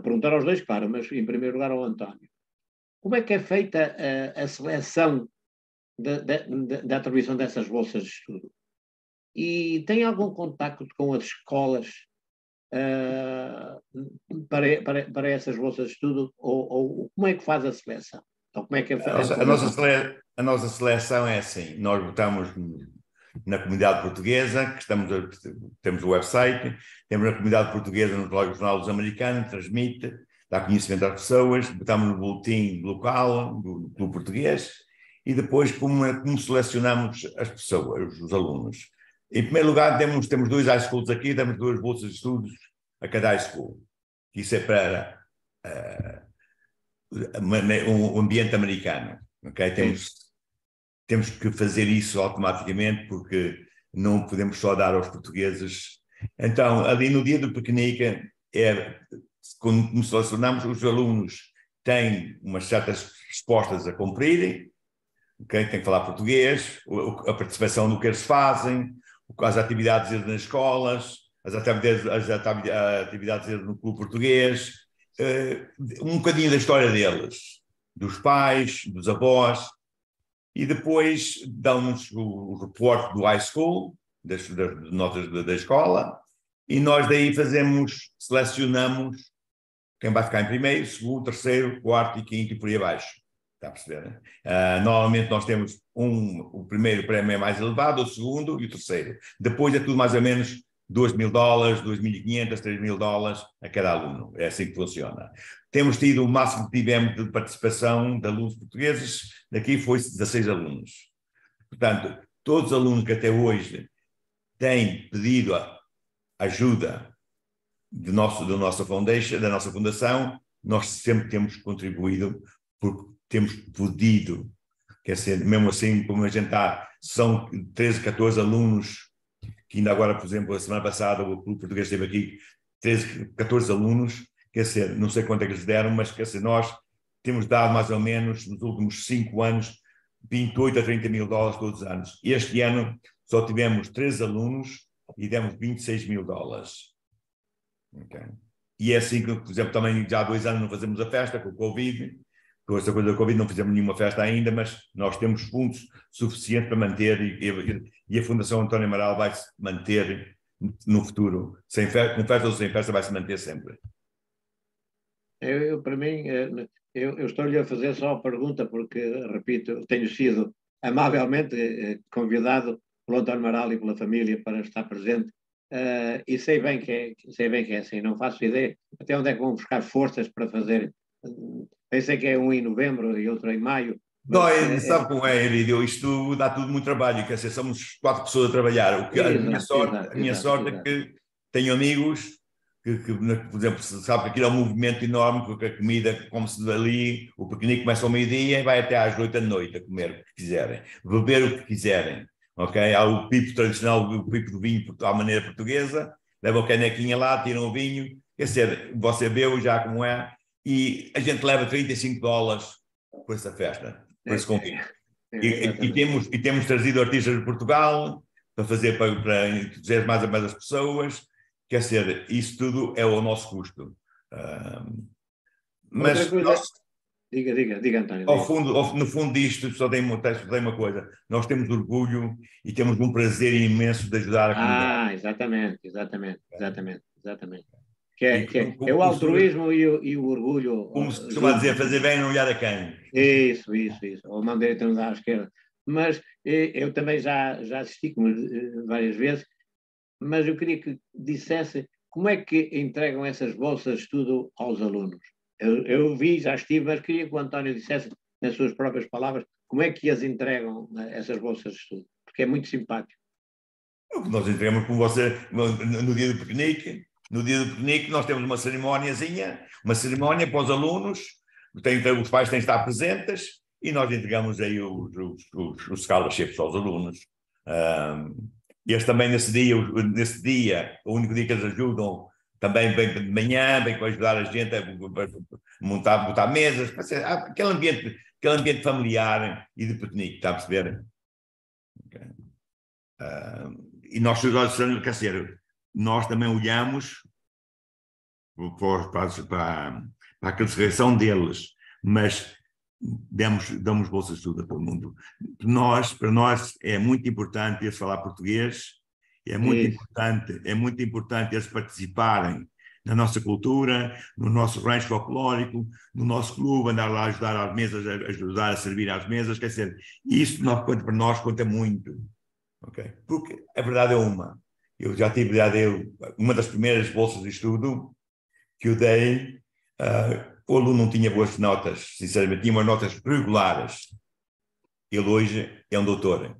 perguntar aos dois, claro, mas em primeiro lugar ao António. Como é que é feita a seleção da atribuição dessas bolsas de estudo? E tem algum contacto com as escolas para essas bolsas de estudo? Ou como é que faz a seleção? Ou como é que a nossa seleção é assim, nós votamos na comunidade portuguesa, temos o website, temos na comunidade portuguesa no Jornal dos Americanos, transmite, dá conhecimento às pessoas, votamos no boletim local do Clube Português e depois como selecionamos as pessoas, os alunos. Em primeiro lugar, temos 2 high schools aqui, temos 2 bolsas de estudos a cada high school. Isso é para um ambiente americano. Okay? Temos que fazer isso automaticamente porque não podemos só dar aos portugueses. Então, ali no dia do piquenique, quando selecionamos, os alunos têm umas certas respostas a cumprirem, okay? Tem que falar português, a participação no que eles fazem, as atividades nas escolas, as atividades no Clube Português, um bocadinho da história deles. dos pais, dos avós, e depois dão-nos o reporte do high school, das notas da escola, e nós daí selecionamos quem vai ficar em primeiro, segundo, terceiro, quarto e quinto e por aí abaixo. Está a perceber? Né? Normalmente nós temos o primeiro prémio é mais elevado, o segundo e o terceiro. Depois é tudo mais ou menos $2.000, $2.500, $3.000 a cada aluno. É assim que funciona. Temos tido o máximo que tivemos de participação de alunos portugueses, daqui foi 16 alunos. Portanto, todos os alunos que até hoje têm pedido ajuda da nossa fundação, nós sempre temos contribuído porque temos podido, quer dizer, mesmo assim, como a gente está, são 13, 14 alunos, que ainda agora, por exemplo, a semana passada o Clube Português esteve aqui, 13, 14 alunos, quer dizer, não sei quanto é que eles deram, mas quer dizer, nós temos dado mais ou menos, nos últimos 5 anos, 28 a 30 mil dólares todos os anos. Este ano só tivemos 3 alunos e demos 26 mil dólares. Okay. E é assim que, por exemplo, também já há 2 anos não fazemos a festa com o Covid, com essa coisa da Covid não fizemos nenhuma festa ainda, mas nós temos fundos suficientes para manter e a Fundação António Amaral vai se manter no futuro, sem festa, com festa ou sem festa vai se manter sempre. Para mim, eu estou-lhe a fazer só a pergunta porque, repito, tenho sido amavelmente convidado pelo António Amaral e pela família para estar presente. E sei bem que é assim, não faço ideia até onde é que vão buscar forças para fazer. Pensei que é um em novembro e outro em maio. Sabe como é, Erídio? Isto dá tudo muito trabalho, quer dizer, somos 4 pessoas a trabalhar. A minha sorte é que tenho amigos que, por exemplo, sabe que aquilo é um movimento enorme, porque a comida come-se dali, o piquenique começa ao meio-dia e vai até às 8 da noite a comer o que quiserem, beber o que quiserem. Okay? Há o pipo tradicional, o pipo do vinho à maneira portuguesa, levam a canequinha lá, tiram o vinho, quer dizer, você bebeu já como é, e a gente leva $35 por essa festa, por esse convite. E temos trazido artistas de Portugal para fazer, para introduzir mais as pessoas, quer dizer, isso tudo é o nosso custo. Mas Diga, António. No fundo disto, só tem uma coisa. Nós temos orgulho e temos um prazer imenso de ajudar a comunidade. Exatamente. É o altruísmo e o orgulho. Como se costuma dizer, fazer bem e não olhar a quem. Isso. Ou mão direita não dá à esquerda. Mas eu também já assisti várias vezes, mas eu queria que dissesse como é que entregam essas bolsas de estudo aos alunos. Eu vi, já estive, mas queria que o António dissesse, nas suas próprias palavras, como é que as entregam, essas bolsas de estudo, porque é muito simpático. Nós entregamos com você no dia do piquenique. No dia do piquenique nós temos uma cerimónia para os alunos, os pais têm de estar presentes e nós entregamos aí os scholarships aos alunos. Eles também nesse dia, o único dia que eles ajudam, também vem de manhã, vem para ajudar a gente a botar mesas, aquele ambiente familiar e de piquenique, está a perceber? Okay. E nós, quer dizer, nós também olhamos para a classificação deles, mas damos bolsas de estudo a todo mundo. Para nós é muito importante eles falar português, é muito importante eles participarem na nossa cultura, no nosso rancho folclórico, no nosso clube, andar lá a ajudar às mesas, ajudar a servir às mesas, quer dizer, isso para nós conta muito. Okay? Porque a verdade é uma. Eu já dei uma das primeiras bolsas de estudo que eu dei, o aluno não tinha boas notas, sinceramente, tinha umas notas regulares. Ele hoje é um doutor.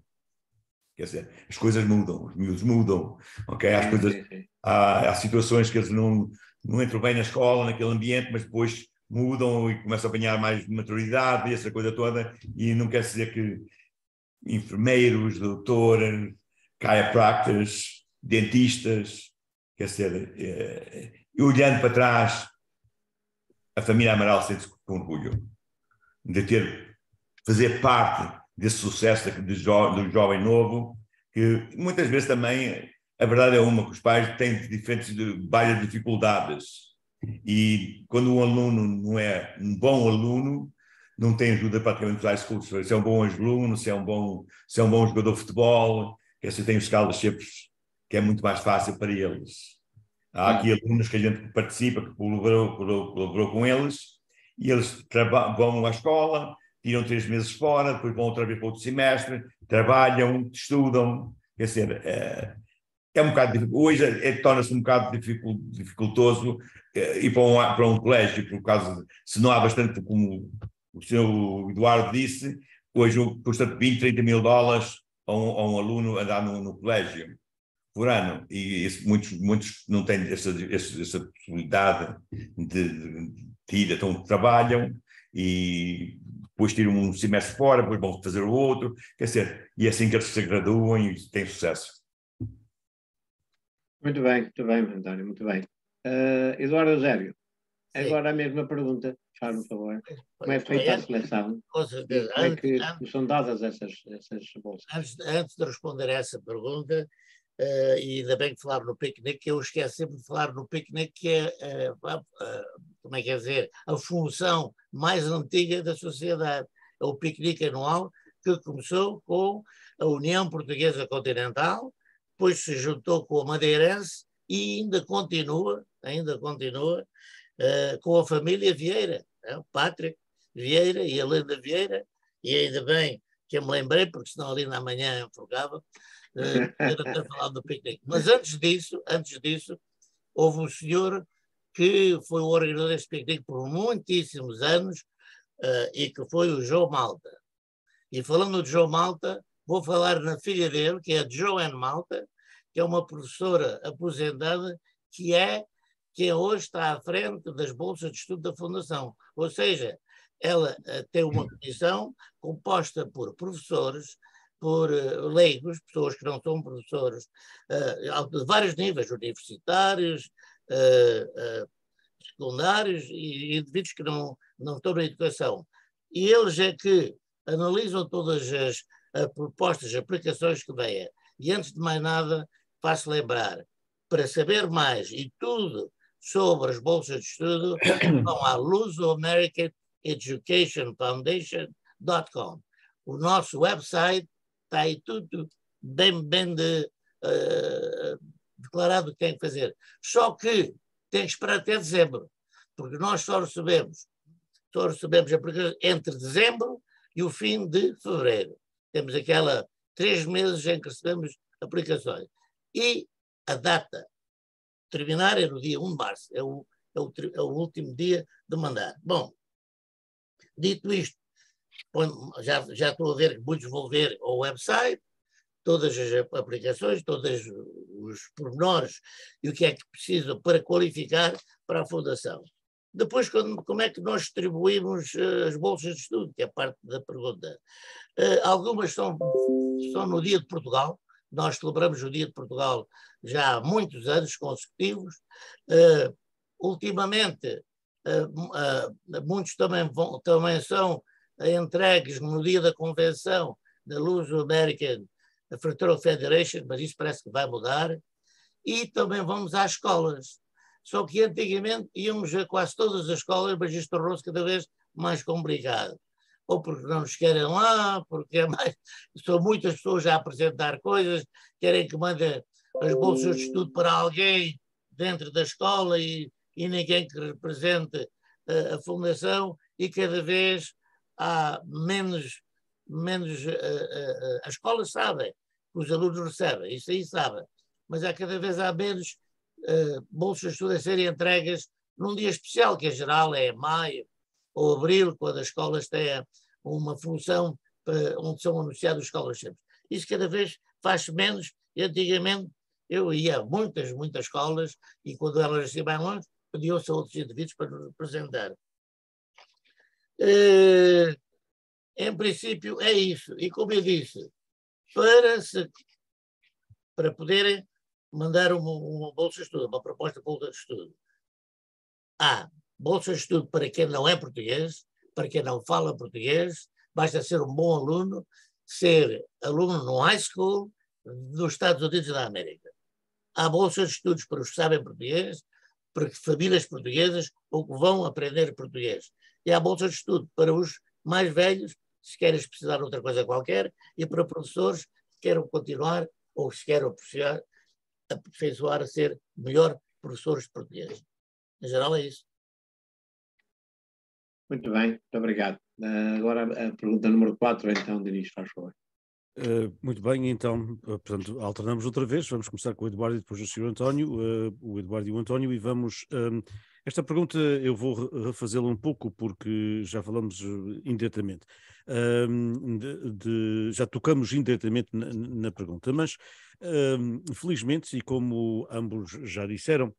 Quer dizer, as coisas mudam, os miúdos mudam. Okay? Há situações que eles não entram bem na escola, naquele ambiente, mas depois mudam e começam a apanhar mais maturidade e essa coisa toda. E não quer dizer que enfermeiros, doutores, chiropractors, dentistas, quer dizer, olhando para trás, a família Amaral sente-se com orgulho de fazer parte desse sucesso do jovem novo, que muitas vezes também, a verdade é uma, que os pais têm várias dificuldades, e quando um aluno não é um bom aluno, não têm ajuda praticamente dos high schools. Se é um bom aluno, se é um bom jogador de futebol, que assim tem os scholarships, que é muito mais fácil para eles. Há aqui alunos que a gente participa, que colaborou com eles, e eles vão à escola, tiram 3 meses fora, depois vão outra vez para outro semestre, trabalham, estudam. Quer dizer, é um bocado, hoje torna-se um bocado dificultoso ir para um colégio, por causa de, se não há bastante, como o senhor Eduardo disse, hoje custa 20, 30 mil dólares a um aluno andar no colégio por ano, e muitos não têm essa possibilidade de ir, então trabalham e depois tiram um semestre fora, depois vão fazer o outro, quer dizer, e é assim que eles se graduam e têm sucesso. Muito bem, António, muito bem. Eduardo Eusébio, agora a mesma pergunta, faz-me favor. Como é feita a seleção? Com certeza. Como é que são dadas essas bolsas? Antes de responder a essa pergunta, e ainda bem que falaram no piquenique, eu esqueci-me de falar no piquenique, que é, como é que é dizer, a função mais antiga da sociedade. É o piquenique anual, que começou com a União Portuguesa Continental, depois se juntou com a Madeirense e ainda continua com a família Vieira, o Patrick Vieira e a Helena Vieira, e ainda bem que eu me lembrei, porque senão ali na manhã eu enforcava, ter falado do piquenique. Mas antes disso, houve um senhor que foi o organizador deste piquenique por muitíssimos anos, e que foi o João Malta. E falando de João Malta, vou falar na filha dele, que é a Joanne Malta, que é uma professora aposentada, que hoje está à frente das bolsas de estudo da Fundação. Ou seja, ela tem uma comissão composta por professores, por leigos, pessoas que não são professores, de vários níveis, universitários, secundários e indivíduos que não estão na educação. E eles é que analisam todas as propostas, as aplicações que vêm. E antes de mais nada, faço lembrar, para saber mais e tudo sobre as bolsas de estudo, vão a Luso-American Education Foundation.com. O nosso website está aí tudo bem declarado o que tem que fazer. Só que tem que esperar até dezembro, porque nós só recebemos entre dezembro e o fim de fevereiro. Temos 3 meses em que recebemos aplicações. E a data terminar é no dia 1 de março, é o último dia de mandar. Bom, dito isto, já estou a ver que muitos vão ver o website, todas as aplicações, todos os pormenores e o que é que precisam para qualificar para a Fundação. Depois, como é que nós distribuímos as bolsas de estudo, que é parte da pergunta. Algumas são no Dia de Portugal. Nós celebramos o Dia de Portugal já há muitos anos consecutivos. Ultimamente, muitos também são entregues no dia da convenção da Luso-American Fraternal Federation, mas isso parece que vai mudar. E também vamos às escolas. Só que antigamente íamos a quase todas as escolas, mas isto tornou-se cada vez mais complicado. Ou porque não nos querem lá, porque são muitas pessoas a apresentar coisas, querem que mande as bolsas de estudo para alguém dentro da escola e ninguém que represente a Fundação, e cada vez há menos as escolas sabem que os alunos recebem, isso aí sabem, mas cada vez há menos bolsas de estudo a serem entregues num dia especial, que em geral é maio ou abril, quando as escolas têm uma função onde são anunciados os scholarships. Isso cada vez faz menos, e antigamente eu ia a muitas escolas, e quando elas assim bem longe, pediam-se a outros indivíduos para nos representar. Em princípio é isso, e como eu disse, para poderem mandar uma bolsa de estudo, uma proposta de bolsa de estudo. Há bolsa de estudo para quem não é português, para quem não fala português, basta ser um bom aluno, ser aluno no high school dos Estados Unidos da América. Há bolsas de estudos para os que sabem português, para famílias portuguesas ou que vão aprender português. E há bolsas de estudo para os mais velhos, se querem especializar outra coisa qualquer, e para professores que queiram continuar ou se querem aperfeiçoar a ser melhor professores de português. Em geral é isso. Muito bem, muito obrigado. Agora a pergunta número 4, então, Denis, faz favor. Muito bem, então, portanto, alternamos outra vez. Vamos começar com o Eduardo e depois o Sr. António, o Eduardo e o António, e vamos. Esta pergunta eu vou refazê-la um pouco, porque já falamos indiretamente. Já tocamos indiretamente na pergunta, mas felizmente, e como ambos já disseram,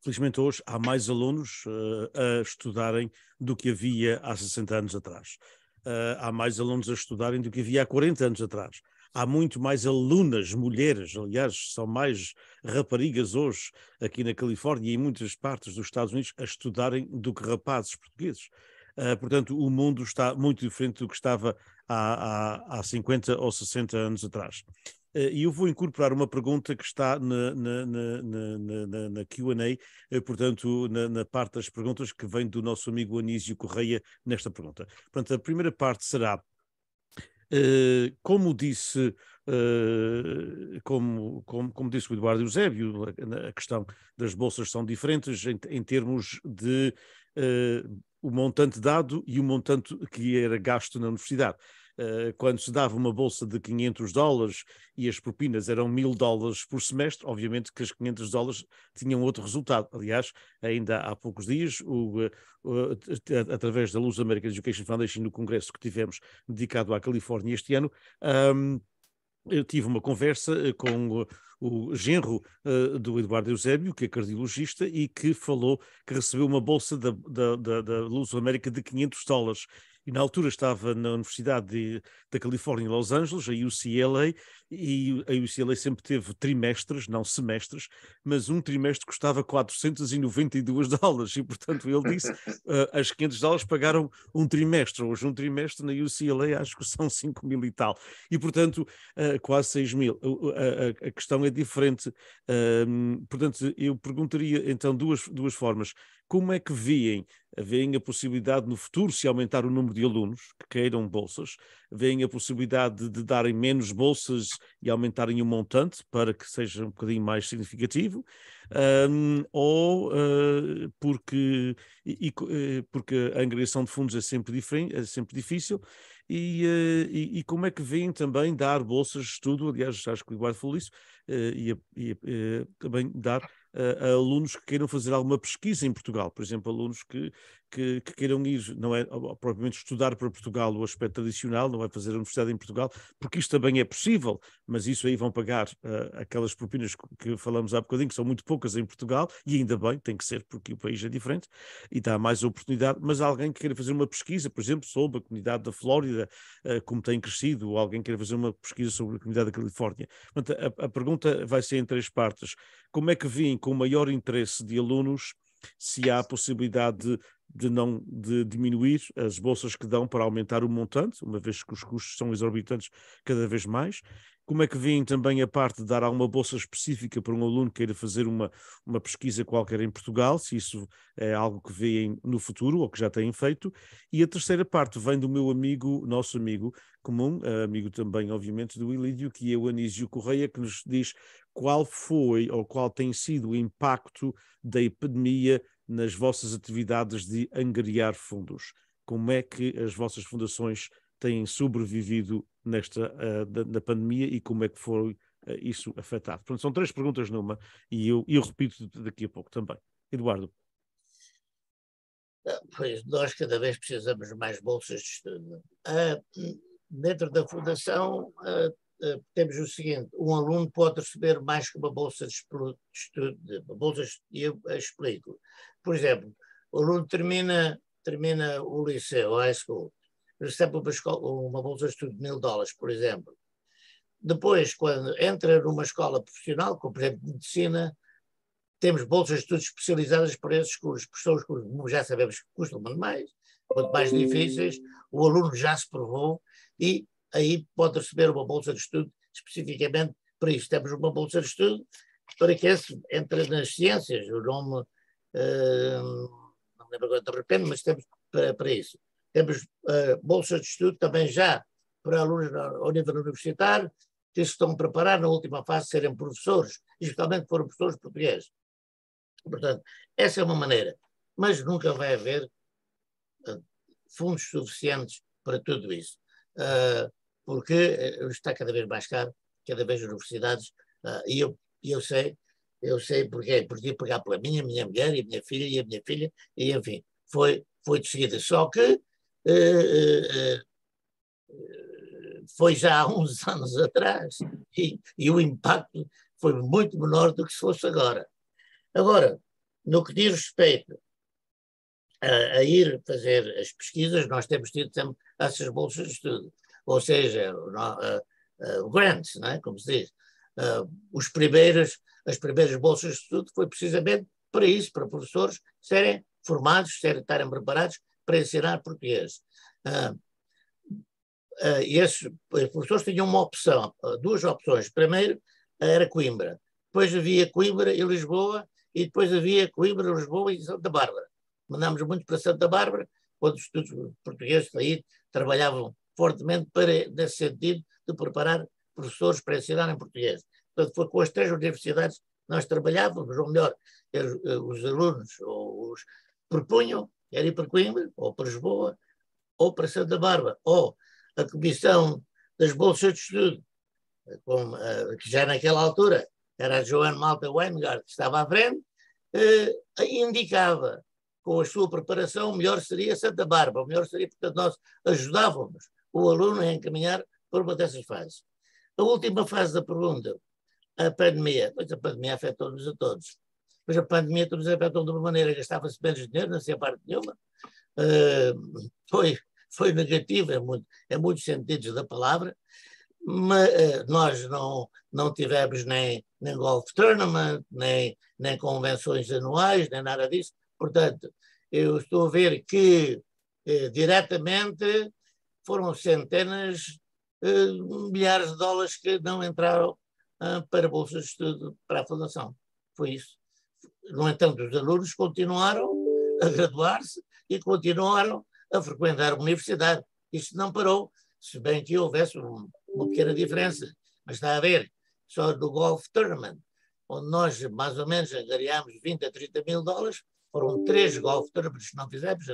felizmente hoje há mais alunos a estudarem do que havia há 60 anos atrás. Há mais alunos a estudarem do que havia há 40 anos atrás. Há muito mais alunas, mulheres, aliás, são mais raparigas hoje aqui na Califórnia e em muitas partes dos Estados Unidos a estudarem do que rapazes portugueses. Portanto, o mundo está muito diferente do que estava há 50 ou 60 anos atrás. E eu vou incorporar uma pergunta que está na Q&A, portanto, na parte das perguntas que vem do nosso amigo Anísio Correia nesta pergunta. Portanto, a primeira parte será, como disse o Eduardo Eusébio, a questão das bolsas são diferentes em termos de o montante dado e o montante que era gasto na universidade. Quando se dava uma bolsa de $500 e as propinas eram $1.000 por semestre, obviamente que as $500 tinham outro resultado. Aliás, ainda há poucos dias, através da Luz American Education Foundation, no congresso que tivemos dedicado à Califórnia este ano, eu tive uma conversa com o genro do Eduardo Eusébio, que é cardiologista, e que falou que recebeu uma bolsa da Luz América de $500. E na altura estava na Universidade da Califórnia em Los Angeles, a UCLA, e a UCLA sempre teve trimestres, não semestres, mas um trimestre custava $492, e portanto ele disse, as $500 pagaram um trimestre. Hoje um trimestre na UCLA acho que são 5.000 e tal, e portanto quase 6.000. A questão é diferente. Portanto, eu perguntaria então duas formas. Como é que veem a possibilidade no futuro, se aumentar o número de alunos que queiram bolsas, veem a possibilidade de darem menos bolsas e aumentarem o montante para que seja um bocadinho mais significativo, porque a angariação de fundos é sempre diferente, é sempre difícil, e como é que veem também dar bolsas de estudo, aliás, acho que o Eduardo falou isso, e também dar a alunos que queiram fazer alguma pesquisa em Portugal, por exemplo, alunos que queiram ir, não é propriamente estudar para Portugal o aspecto tradicional, não é fazer a universidade em Portugal, porque isto também é possível, mas isso aí vão pagar aquelas propinas que falamos há bocadinho, que são muito poucas em Portugal, e ainda bem, tem que ser, porque o país é diferente e dá mais oportunidade, mas alguém que queira fazer uma pesquisa, por exemplo, sobre a comunidade da Flórida, como tem crescido, ou alguém que queira fazer uma pesquisa sobre a comunidade da Califórnia. Portanto, a pergunta vai ser em 3 partes. Como é que veem com maior interesse de alunos se há a possibilidade de diminuir as bolsas que dão para aumentar o montante, uma vez que os custos são exorbitantes cada vez mais? Como é que veem também a parte de dar alguma bolsa específica para um aluno que queira fazer uma pesquisa qualquer em Portugal, se isso é algo que veem no futuro ou que já têm feito? E a terceira parte vem do meu amigo, nosso amigo comum, amigo também, obviamente, do Ilídio, que é o Anísio Correia, que nos diz qual foi ou qual tem sido o impacto da epidemia nas vossas atividades de angariar fundos. Como é que as vossas fundações têm sobrevivido na pandemia e como é que foi isso afetado? Portanto, são 3 perguntas numa e eu repito daqui a pouco também. Eduardo. Pois, nós cada vez precisamos mais bolsas de estudo. Dentro da Fundação temos o seguinte: um aluno pode receber mais que uma bolsa de estudo, e eu explico. Por exemplo, o aluno termina o liceu, o high school, recebe uma bolsa de estudo de $1.000, por exemplo. Depois, quando entra numa escola profissional, como por exemplo medicina, temos bolsas de estudo especializadas para esses cursos, porque são os cursos, já sabemos que custam muito mais, quanto mais difíceis, o aluno já se provou e aí pode receber uma bolsa de estudo especificamente para isso. Temos uma bolsa de estudo para que esse entre nas ciências, o nome, não me lembro agora de repente, mas temos para isso. temos bolsas de estudo também já para alunos ao nível universitário, que se estão a preparar na última fase de serem professores, e especialmente foram professores portugueses. Portanto, essa é uma maneira, mas nunca vai haver fundos suficientes para tudo isso, porque está cada vez mais caro, cada vez as universidades, e eu sei porque podia pagar pela minha mulher e a minha filha, e enfim, foi de seguida. Só que foi já há uns anos atrás e o impacto foi muito menor do que se fosse agora. Agora, no que diz respeito a ir fazer as pesquisas, nós temos tido sempre essas bolsas de estudo, ou seja, grants, não é? Como se diz. As primeiras bolsas de estudo foi precisamente para isso, para professores serem formados, estarem preparados para ensinar português. E esses professores tinham uma opção, duas opções. Primeiro era Coimbra, depois havia Coimbra e Lisboa, e depois havia Coimbra, Lisboa e Santa Bárbara. Mandámos muito para Santa Bárbara, quando os estudos portugueses aí trabalhavam fortemente nesse sentido de preparar professores para ensinar em português. Portanto, foi com as três universidades que nós trabalhávamos, ou melhor, os alunos os propunham era ir para Coimbra, ou para Lisboa, ou para Santa Bárbara, ou a Comissão das Bolsas de Estudo, que já naquela altura era a Joana Malta Weingart, que estava à frente, indicava com a sua preparação, o melhor seria Santa Bárbara, o melhor seria, portanto, nós ajudávamos o aluno a encaminhar por uma dessas fases. A última fase da pergunta, a pandemia, pois a pandemia afetou-nos a todos, mas a pandemia nos afetou de uma maneira, gastava-se menos dinheiro, não sei a parte nenhuma, foi negativa em muitos sentidos da palavra, mas nós não tivemos nem golf tournament, nem convenções anuais, nem nada disso. Portanto, eu estou a ver que diretamente foram centenas, milhares de dólares que não entraram para bolsas de estudo para a Fundação. Foi isso. No entanto, os alunos continuaram a graduar-se e continuaram a frequentar a universidade. Isto não parou, se bem que houvesse uma pequena diferença. Mas está a ver, só do Golf Tournament, onde nós mais ou menos angariámos 20 a 30 mil dólares, foram 3 Golf Tournaments que não fizemos,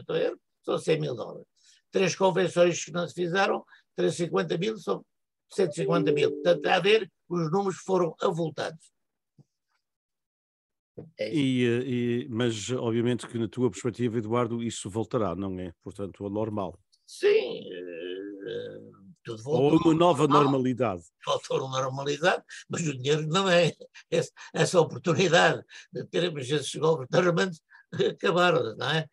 são 100 mil dólares. 3 convenções que não se fizeram, 350 mil, são 150 mil. Portanto, está a ver, os números foram avultados. Mas, obviamente, que na tua perspectiva, Eduardo, isso voltará, não é? Portanto, ao normal. Sim, tudo voltou. Ou uma nova normalidade. Voltou à normalidade, mas o dinheiro não é. Essa oportunidade de termos esses governamentos acabaram, não é?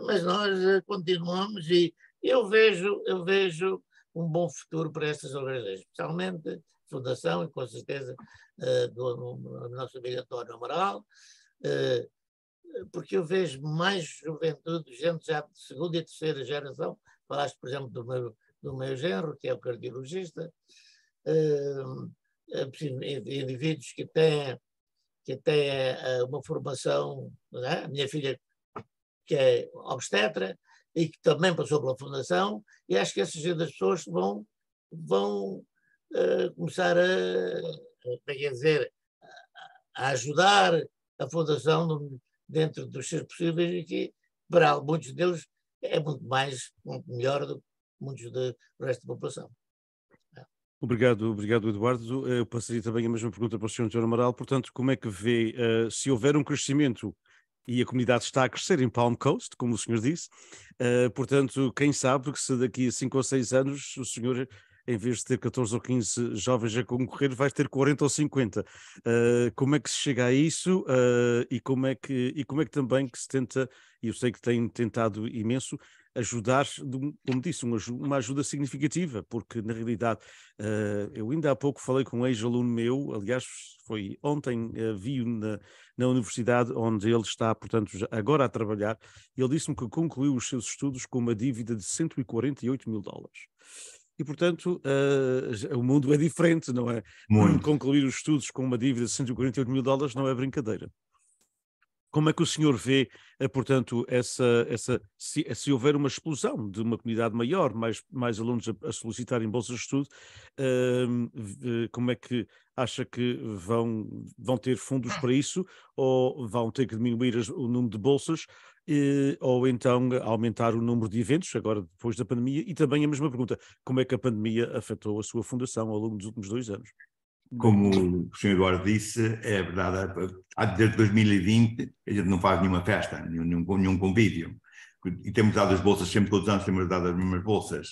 Mas nós continuamos e eu vejo um bom futuro para estas organizações, especialmente a Fundação e com certeza do nosso amigo António Amaral, porque eu vejo mais juventude, gente já de segunda e terceira geração. Falaste, por exemplo, do meu genro, que é o cardiologista, indivíduos que têm uma formação, não é? A minha filha, que é obstetra, e que também passou pela Fundação, e acho que essas pessoas vão começar a ajudar a Fundação dentro dos seus possíveis, e que para muitos deles é muito melhor do que muitos do resto da população. Obrigado, Eduardo. Eu passaria também a mesma pergunta para o Sr. António Amaral. Portanto, como é que vê, se houver um crescimento, e a comunidade está a crescer em Palm Coast, como o senhor disse, portanto, quem sabe que se daqui a 5 ou 6 anos o senhor, em vez de ter 14 ou 15 jovens a concorrer, vai ter 40 ou 50. Como é que se chega a isso e como é que também que se tenta, e eu sei que tem tentado imenso, ajudar, como disse, uma ajuda significativa, porque na realidade eu ainda há pouco falei com um ex-aluno meu, aliás foi ontem, vi-o na universidade onde ele está, portanto, agora a trabalhar, e ele disse-me que concluiu os seus estudos com uma dívida de 148 mil dólares. E, portanto, o mundo é diferente, não é? Muito. Concluir os estudos com uma dívida de 148 mil dólares não é brincadeira. Como é que o senhor vê, portanto, se houver uma explosão de uma comunidade maior, mais alunos a solicitarem bolsas de estudo, como é que acha que vão ter fundos para isso, ou vão ter que diminuir o número de bolsas, ou então aumentar o número de eventos, agora depois da pandemia? E também a mesma pergunta, como é que a pandemia afetou a sua fundação ao longo dos últimos 2 anos? Como o senhor Eduardo disse, é verdade, desde 2020 a gente não faz nenhuma festa, nenhum convívio. E temos dado as bolsas, sempre todos os anos temos dado as mesmas bolsas.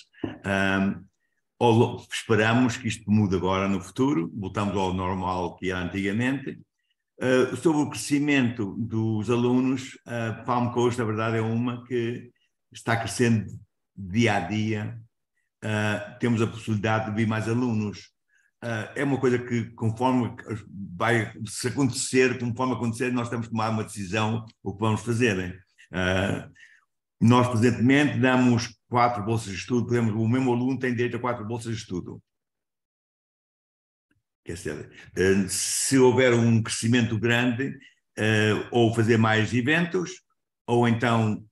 Esperamos que isto mude agora no futuro, voltamos ao normal que era antigamente. Sobre o crescimento dos alunos, a Palm Coast, na verdade, é uma que está crescendo dia a dia. Temos a possibilidade de vir mais alunos. É uma coisa que, conforme vai se acontecer, conforme acontecer, nós temos que tomar uma decisão o que vamos fazer. Nós, presentemente, damos 4 bolsas de estudo, podemos, o mesmo aluno tem direito a 4 bolsas de estudo. Quer dizer, se houver um crescimento grande, ou fazer mais eventos, ou então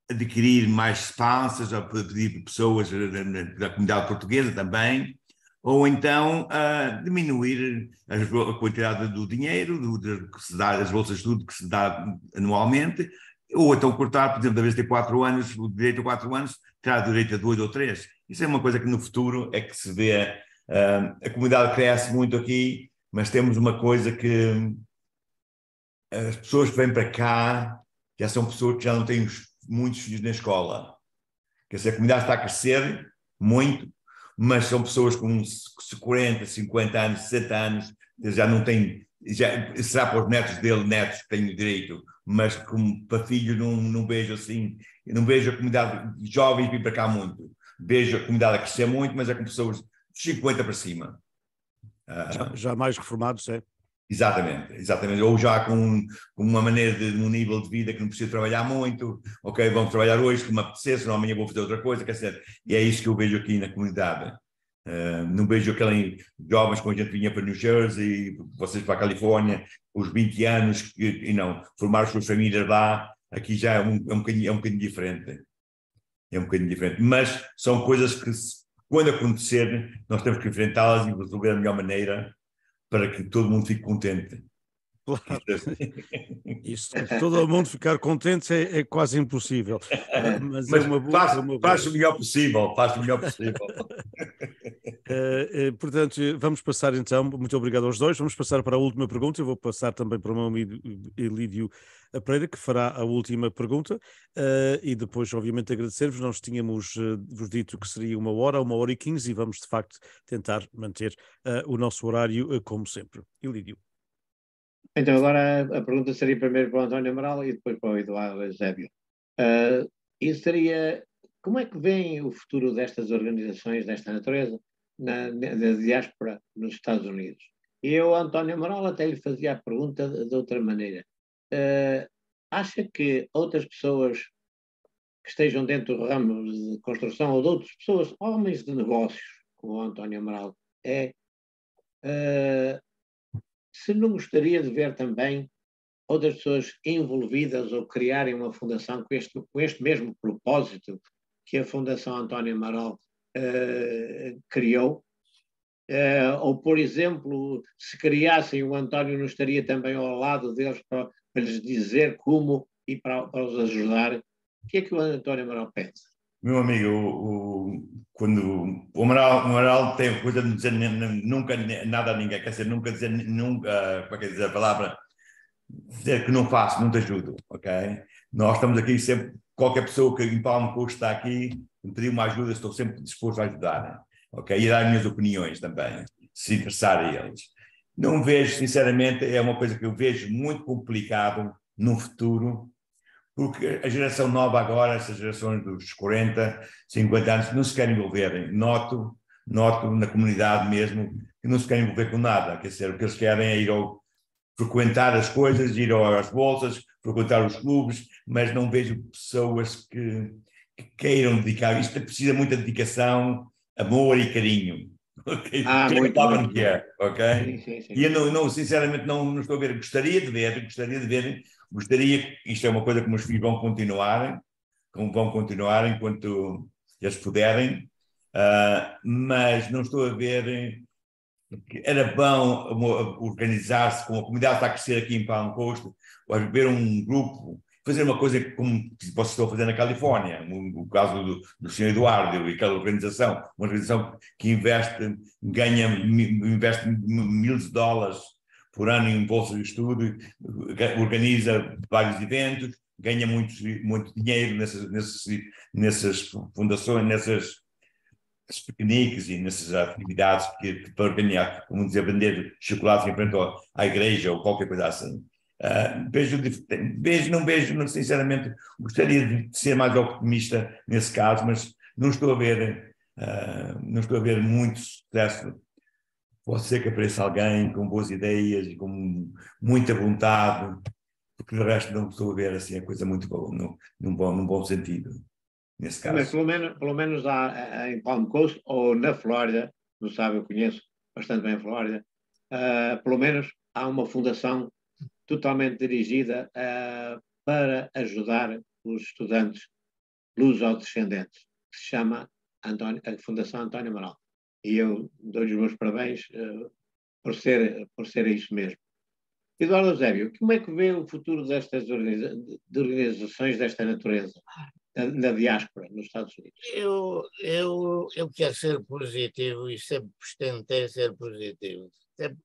adquirir mais espaços, ou pedir pessoas da comunidade portuguesa também, ou então diminuir a quantidade do dinheiro, que se dá, as bolsas de estudo que se dá anualmente, ou então cortar, por exemplo, da vez de ter 4 anos, o direito a 4 anos, terá direito a 2 ou 3. Isso é uma coisa que no futuro é que se vê. A comunidade cresce muito aqui, mas temos uma coisa que as pessoas que vêm para cá já são pessoas que já não têm muitos filhos na escola. Quer dizer, a comunidade está a crescer muito, mas são pessoas com 40, 50 anos, 60 anos, já não têm, será para os netos dele, netos que têm o direito, mas como para filhos não vejo assim, não vejo a comunidade jovens vir para cá muito. Vejo a comunidade a crescer muito, mas é com pessoas de 50 para cima. Já mais reformados, é? Exatamente. Ou já com uma maneira um nível de vida que não precisa trabalhar muito, ok, vamos trabalhar hoje que me apetecer, senão amanhã vou fazer outra coisa, quer dizer, e é isso que eu vejo aqui na comunidade. Não vejo aqueles jovens com a gente vinha para New Jersey, vocês para a Califórnia, os 20 anos, e não, formar as suas famílias lá, aqui já é um bocadinho diferente. É um bocadinho diferente, mas são coisas que, quando acontecer, nós temos que enfrentá-las e resolver da melhor maneira, para que todo mundo fique contente. Claro. Isso, todo mundo ficar contente é quase impossível. Mas é uma boa. Faz o melhor possível, faz o melhor possível. Portanto, vamos passar então, muito obrigado aos dois, vamos passar para a última pergunta. Eu vou passar também para o meu amigo Elídio Pereira, que fará a última pergunta, e depois, obviamente, agradecer-vos. Nós tínhamos vos dito que seria 1 hora e 15, e vamos, de facto, tentar manter o nosso horário como sempre. Elídio. Então, agora a pergunta seria primeiro para o António Amaral e depois para o Eduardo Eusébio. Isso seria, como é que vem o futuro destas organizações, desta natureza, da diáspora nos Estados Unidos? E eu, António Amaral, até lhe fazia a pergunta de outra maneira. Acha que outras pessoas que estejam dentro do ramo de construção ou de outras pessoas, homens de negócios, como o António Amaral se não gostaria de ver também outras pessoas envolvidas ou criarem uma fundação com este mesmo propósito que a Fundação António Amaral criou? Ou, por exemplo, se criassem, o António não estaria também ao lado deles para lhes dizer como e para os ajudar? O que é que o António Amaral pensa? Meu amigo, quando o Amaral tem a coisa de dizer nunca nada a ninguém, quer dizer, nunca dizer nunca, como é que é dizer a palavra? Dizer que não faço, não te ajudo, ok? Nós estamos aqui sempre, qualquer pessoa que em Palm Coast está aqui, me pedir uma ajuda, estou sempre disposto a ajudar, ok? E a dar as minhas opiniões também, se interessar a eles. Não vejo, sinceramente, é uma coisa que eu vejo muito complicado no futuro, porque a geração nova agora, essas gerações dos 40, 50 anos, não se querem envolver. Noto na comunidade mesmo que não se querem envolver com nada. Quer dizer, o que eles querem é frequentar as coisas, ir às bolsas, frequentar os clubes, mas não vejo pessoas que queiram dedicar. Isto precisa de muita dedicação, amor e carinho, Okay? Muito, muito. Ok? Sim, sim. E eu não, sinceramente não estou a ver, gostaria de ver, isto é uma coisa que meus filhos vão continuar enquanto eles puderem, mas não estou a ver que era bom organizar-se, como a comunidade está a crescer aqui em Palm Coast, ou ver um grupo, fazer uma coisa como vocês estão a fazer na Califórnia, o caso do Sr. Eduardo e aquela organização, uma organização que investe $1.000 por ano em bolsa de estudo, organiza vários eventos, ganha muito dinheiro nessas fundações, nessas piqueniques e nessas atividades para ganhar, como dizer, vender chocolate em frente à igreja ou qualquer coisa assim. Não vejo, sinceramente, gostaria de ser mais optimista nesse caso, mas não estou a ver muito sucesso. Pode ser que apareça alguém com boas ideias e com muita vontade, porque de resto não estou a ver assim a coisa muito boa, num bom sentido, nesse caso. Mas pelo menos há em Palm Coast ou na Flórida, não sabe, eu conheço bastante bem a Flórida, pelo menos há uma fundação totalmente dirigida para ajudar os estudantes luso-descendentes, que se chama a Fundação António Amaral. E eu dou-lhe os meus parabéns por ser isso mesmo. Eduardo Eusébio, como é que vê o futuro destas organizações desta natureza, na diáspora, nos Estados Unidos? Eu quero ser positivo e sempre tentei ser positivo.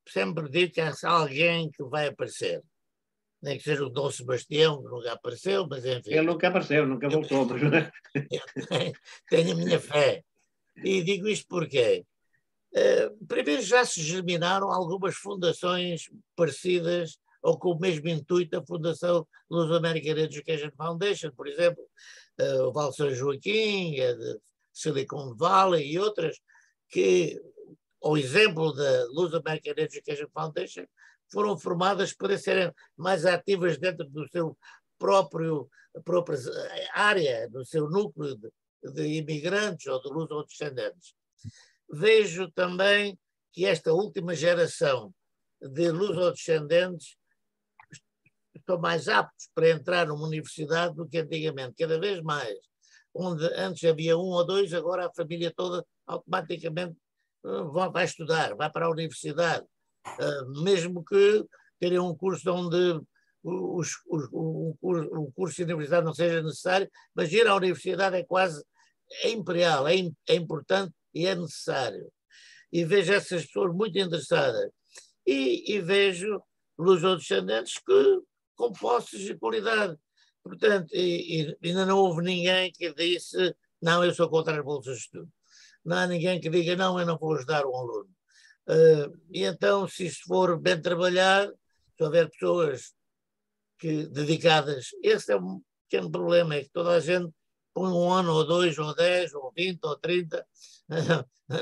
Sempre digo que há alguém que vai aparecer. Nem que seja o Dom Sebastião, que nunca apareceu, mas enfim. Ele nunca apareceu, nunca voltou. Mas... tenho a minha fé. E digo isto porque, primeiro, já se germinaram algumas fundações parecidas ou com o mesmo intuito, a Fundação Luso-American Education Foundation, por exemplo, o Val São Joaquim, a de Silicon Valley e outras, que, ao exemplo da Luso-American Education Foundation, foram formadas para serem mais ativas dentro do seu própria área, do seu núcleo de imigrantes ou de luso-descendentes. Vejo também que esta última geração de luso-descendentes estão mais aptos para entrar numa universidade do que antigamente, cada vez mais. Onde antes havia um ou dois, agora a família toda automaticamente vai estudar, vai para a universidade. Mesmo que terem um curso onde o curso de universidade não seja necessário, mas ir à universidade é imperial, é importante e é necessário. E vejo essas pessoas muito interessadas. E vejo luso-descendentes com posses de qualidade. Portanto, ainda não houve ninguém que disse não, eu sou contra as bolsas de estudo. Não há ninguém que diga não, eu não vou ajudar um aluno. E então, se isto for bem trabalhado, se houver pessoas dedicadas, esse é um pequeno problema, é que toda a gente põe um ano, ou 2, ou 10, ou 20, ou 30,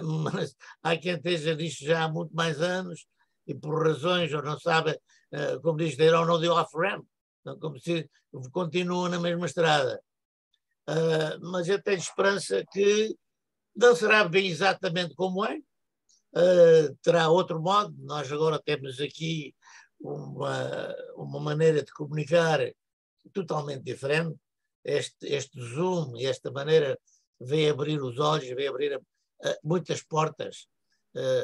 mas há quem esteja nisto já há muito mais anos e por razões, ou não sabe, como diz, they don't know the off-ramp, como se continua na mesma estrada. Mas eu tenho esperança que não será bem exatamente como é, terá outro modo. Nós agora temos aqui uma maneira de comunicar totalmente diferente. Este Zoom e esta maneira veio abrir os olhos, veio abrir muitas portas,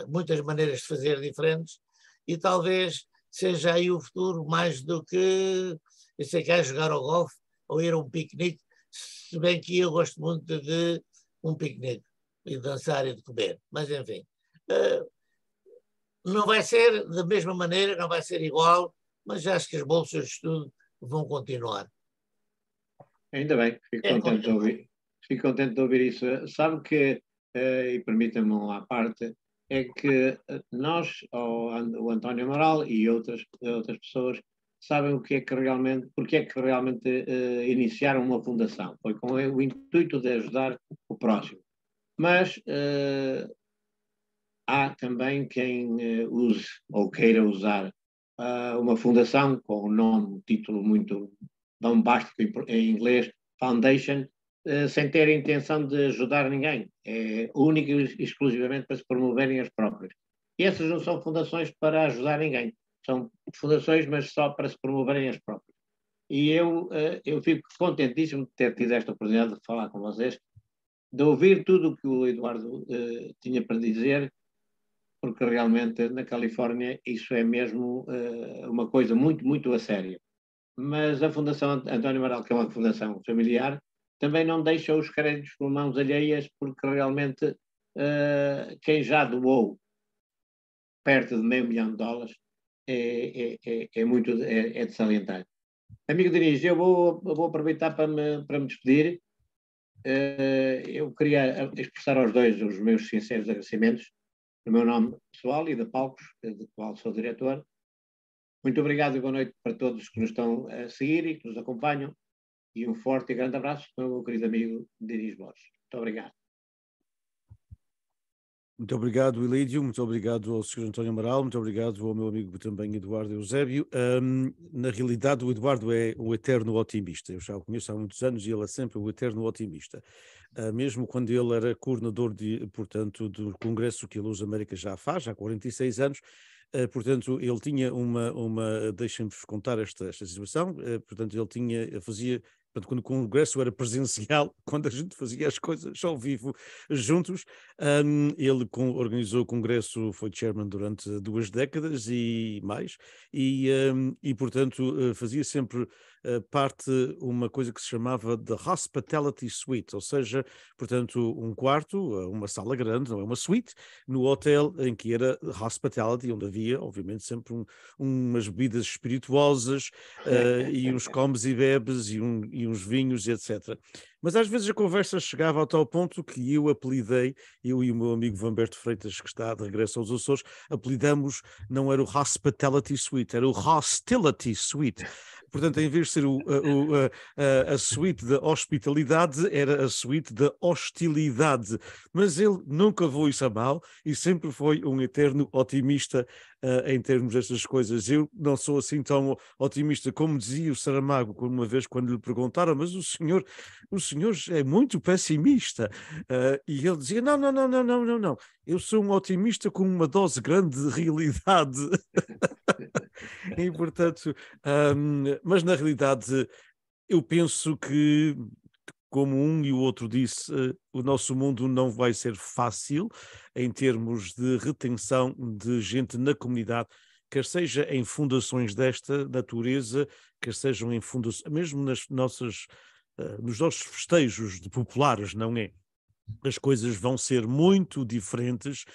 muitas maneiras de fazer diferentes, e talvez seja aí o futuro mais do que eu sei que é jogar ao golfe ou ir a um piquenique, se bem que eu gosto muito de um piquenique e de dançar e de comer, mas enfim. Não vai ser da mesma maneira, não vai ser igual, mas acho que as bolsas de estudo vão continuar. Ainda bem, fico contente de ouvir. Fico contente de ouvir isso. Sabe que, e permita-me uma parte, é que nós, o António Amaral e outras pessoas, sabem o que é que realmente, porque é que realmente iniciaram uma fundação. Foi com o intuito de ajudar o próximo. Mas há também quem use ou queira usar uma fundação com um título muito bombástico em inglês, Foundation, sem ter a intenção de ajudar ninguém. É única e exclusivamente para se promoverem as próprias. E essas não são fundações para ajudar ninguém. São fundações, mas só para se promoverem as próprias. E eu fico contentíssimo de ter tido esta oportunidade de falar com vocês, de ouvir tudo o que o Eduardo tinha para dizer, porque realmente na Califórnia isso é mesmo uma coisa muito, muito a sério. Mas a Fundação António Amaral, que é uma fundação familiar, também não deixa os créditos por mãos alheias, porque realmente quem já doou perto de $500 mil é de salientar. Amigo Diniz, eu vou aproveitar para me despedir. Eu queria expressar aos dois os meus sinceros agradecimentos, no meu nome pessoal e da Palcos, de qual sou diretor. Muito obrigado e boa noite para todos que nos estão a seguir e que nos acompanham. E um forte e grande abraço para o meu querido amigo Diniz Borges. Muito obrigado. Muito obrigado, Ilídio, muito obrigado ao Sr. António Amaral, muito obrigado ao meu amigo também Eduardo Eusébio. Na realidade, o Eduardo é o eterno otimista. Eu já o conheço há muitos anos e ele é sempre o eterno otimista. Mesmo quando ele era coordenador, portanto, do Congresso que a Luz América já faz, há 46 anos, portanto, ele tinha deixem-me contar esta situação, portanto, fazia. Portanto, quando o Congresso era presencial, quando a gente fazia as coisas ao vivo juntos, ele organizou o Congresso, foi chairman durante 2 décadas e mais, e portanto, fazia sempre parte uma coisa que se chamava The Hospitality Suite, ou seja, portanto, um quarto, uma sala grande, não é uma suite, no hotel em que era hospitality, onde havia, obviamente, sempre umas bebidas espirituosas e uns comes e bebes e uns vinhos, etc. Mas às vezes a conversa chegava ao tal ponto que eu e o meu amigo Vamberto Freitas, que está de regresso aos Açores, apelidamos, não era o Hospitality Suite, era o Hostility Suite. Portanto, em vez de ser a suíte da hospitalidade, era a suíte da hostilidade. Mas ele nunca levou isso a mal e sempre foi um eterno otimista em termos destas coisas. Eu não sou assim tão otimista como dizia o Saramago, uma vez quando lhe perguntaram, mas o senhor é muito pessimista. E ele dizia, não. Eu sou um otimista com uma dose grande de realidade. E, portanto, mas na realidade eu penso que, como um e o outro disse, o nosso mundo não vai ser fácil em termos de retenção de gente na comunidade, quer seja em fundações desta natureza, quer sejam em fundações, mesmo nos nossos festejos de populares, não é? As coisas vão ser muito diferentes.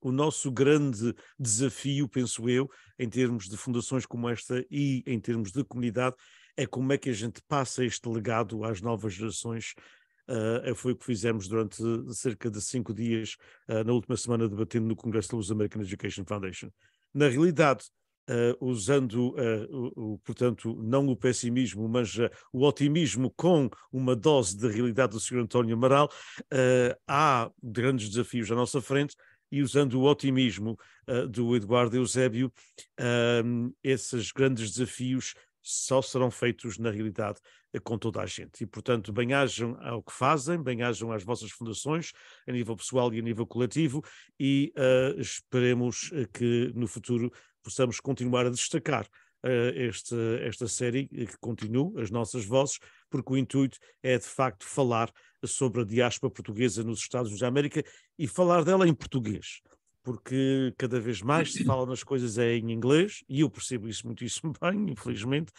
O nosso grande desafio, penso eu, em termos de fundações como esta e em termos de comunidade, é como é que a gente passa este legado às novas gerações. Foi o que fizemos durante cerca de 5 dias, na última semana, debatendo no Congresso da Luz American Education Foundation. Na realidade, usando, portanto, não o pessimismo, mas o otimismo com uma dose de realidade do Sr. António Amaral, há grandes desafios à nossa frente, e usando o otimismo do Eduardo Eusébio, esses grandes desafios só serão feitos, na realidade, com toda a gente. E, portanto, bem-ajam ao que fazem, bem-ajam às vossas fundações, a nível pessoal e a nível coletivo, e esperemos que no futuro possamos continuar a destacar esta série, que continue, as nossas vozes, porque o intuito é, de facto, falar sobre a diáspora portuguesa nos Estados Unidos da América e falar dela em português, porque cada vez mais se fala nas coisas em inglês, e eu percebo isso muitíssimo bem, infelizmente,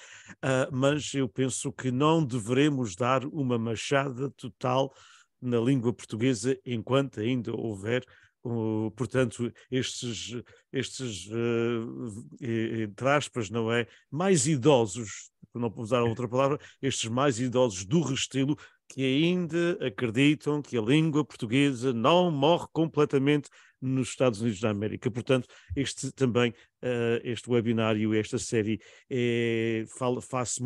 mas eu penso que não deveremos dar uma machada total na língua portuguesa enquanto ainda houver, portanto, estes entre aspas, não é, mais idosos, por não usar outra palavra, estes mais idosos do Restelo, que ainda acreditam que a língua portuguesa não morre completamente nos Estados Unidos da América. Portanto, este webinário, esta série, faz-se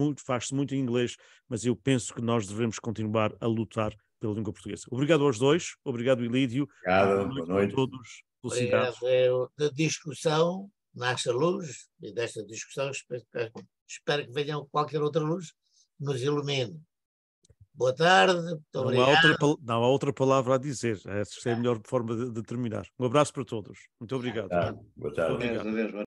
muito em inglês, mas eu penso que nós devemos continuar a lutar pela língua portuguesa. Obrigado aos dois, obrigado, Ilídio. Obrigado, boa noite. A todos. Obrigado. Da discussão nasce a luz, e desta discussão espero que venha qualquer outra luz nos ilumine. Boa tarde, muito obrigado. Não há outra palavra a dizer. Esta é a melhor forma de terminar. Um abraço para todos. Muito obrigado. Boa tarde. Adeus, adeus.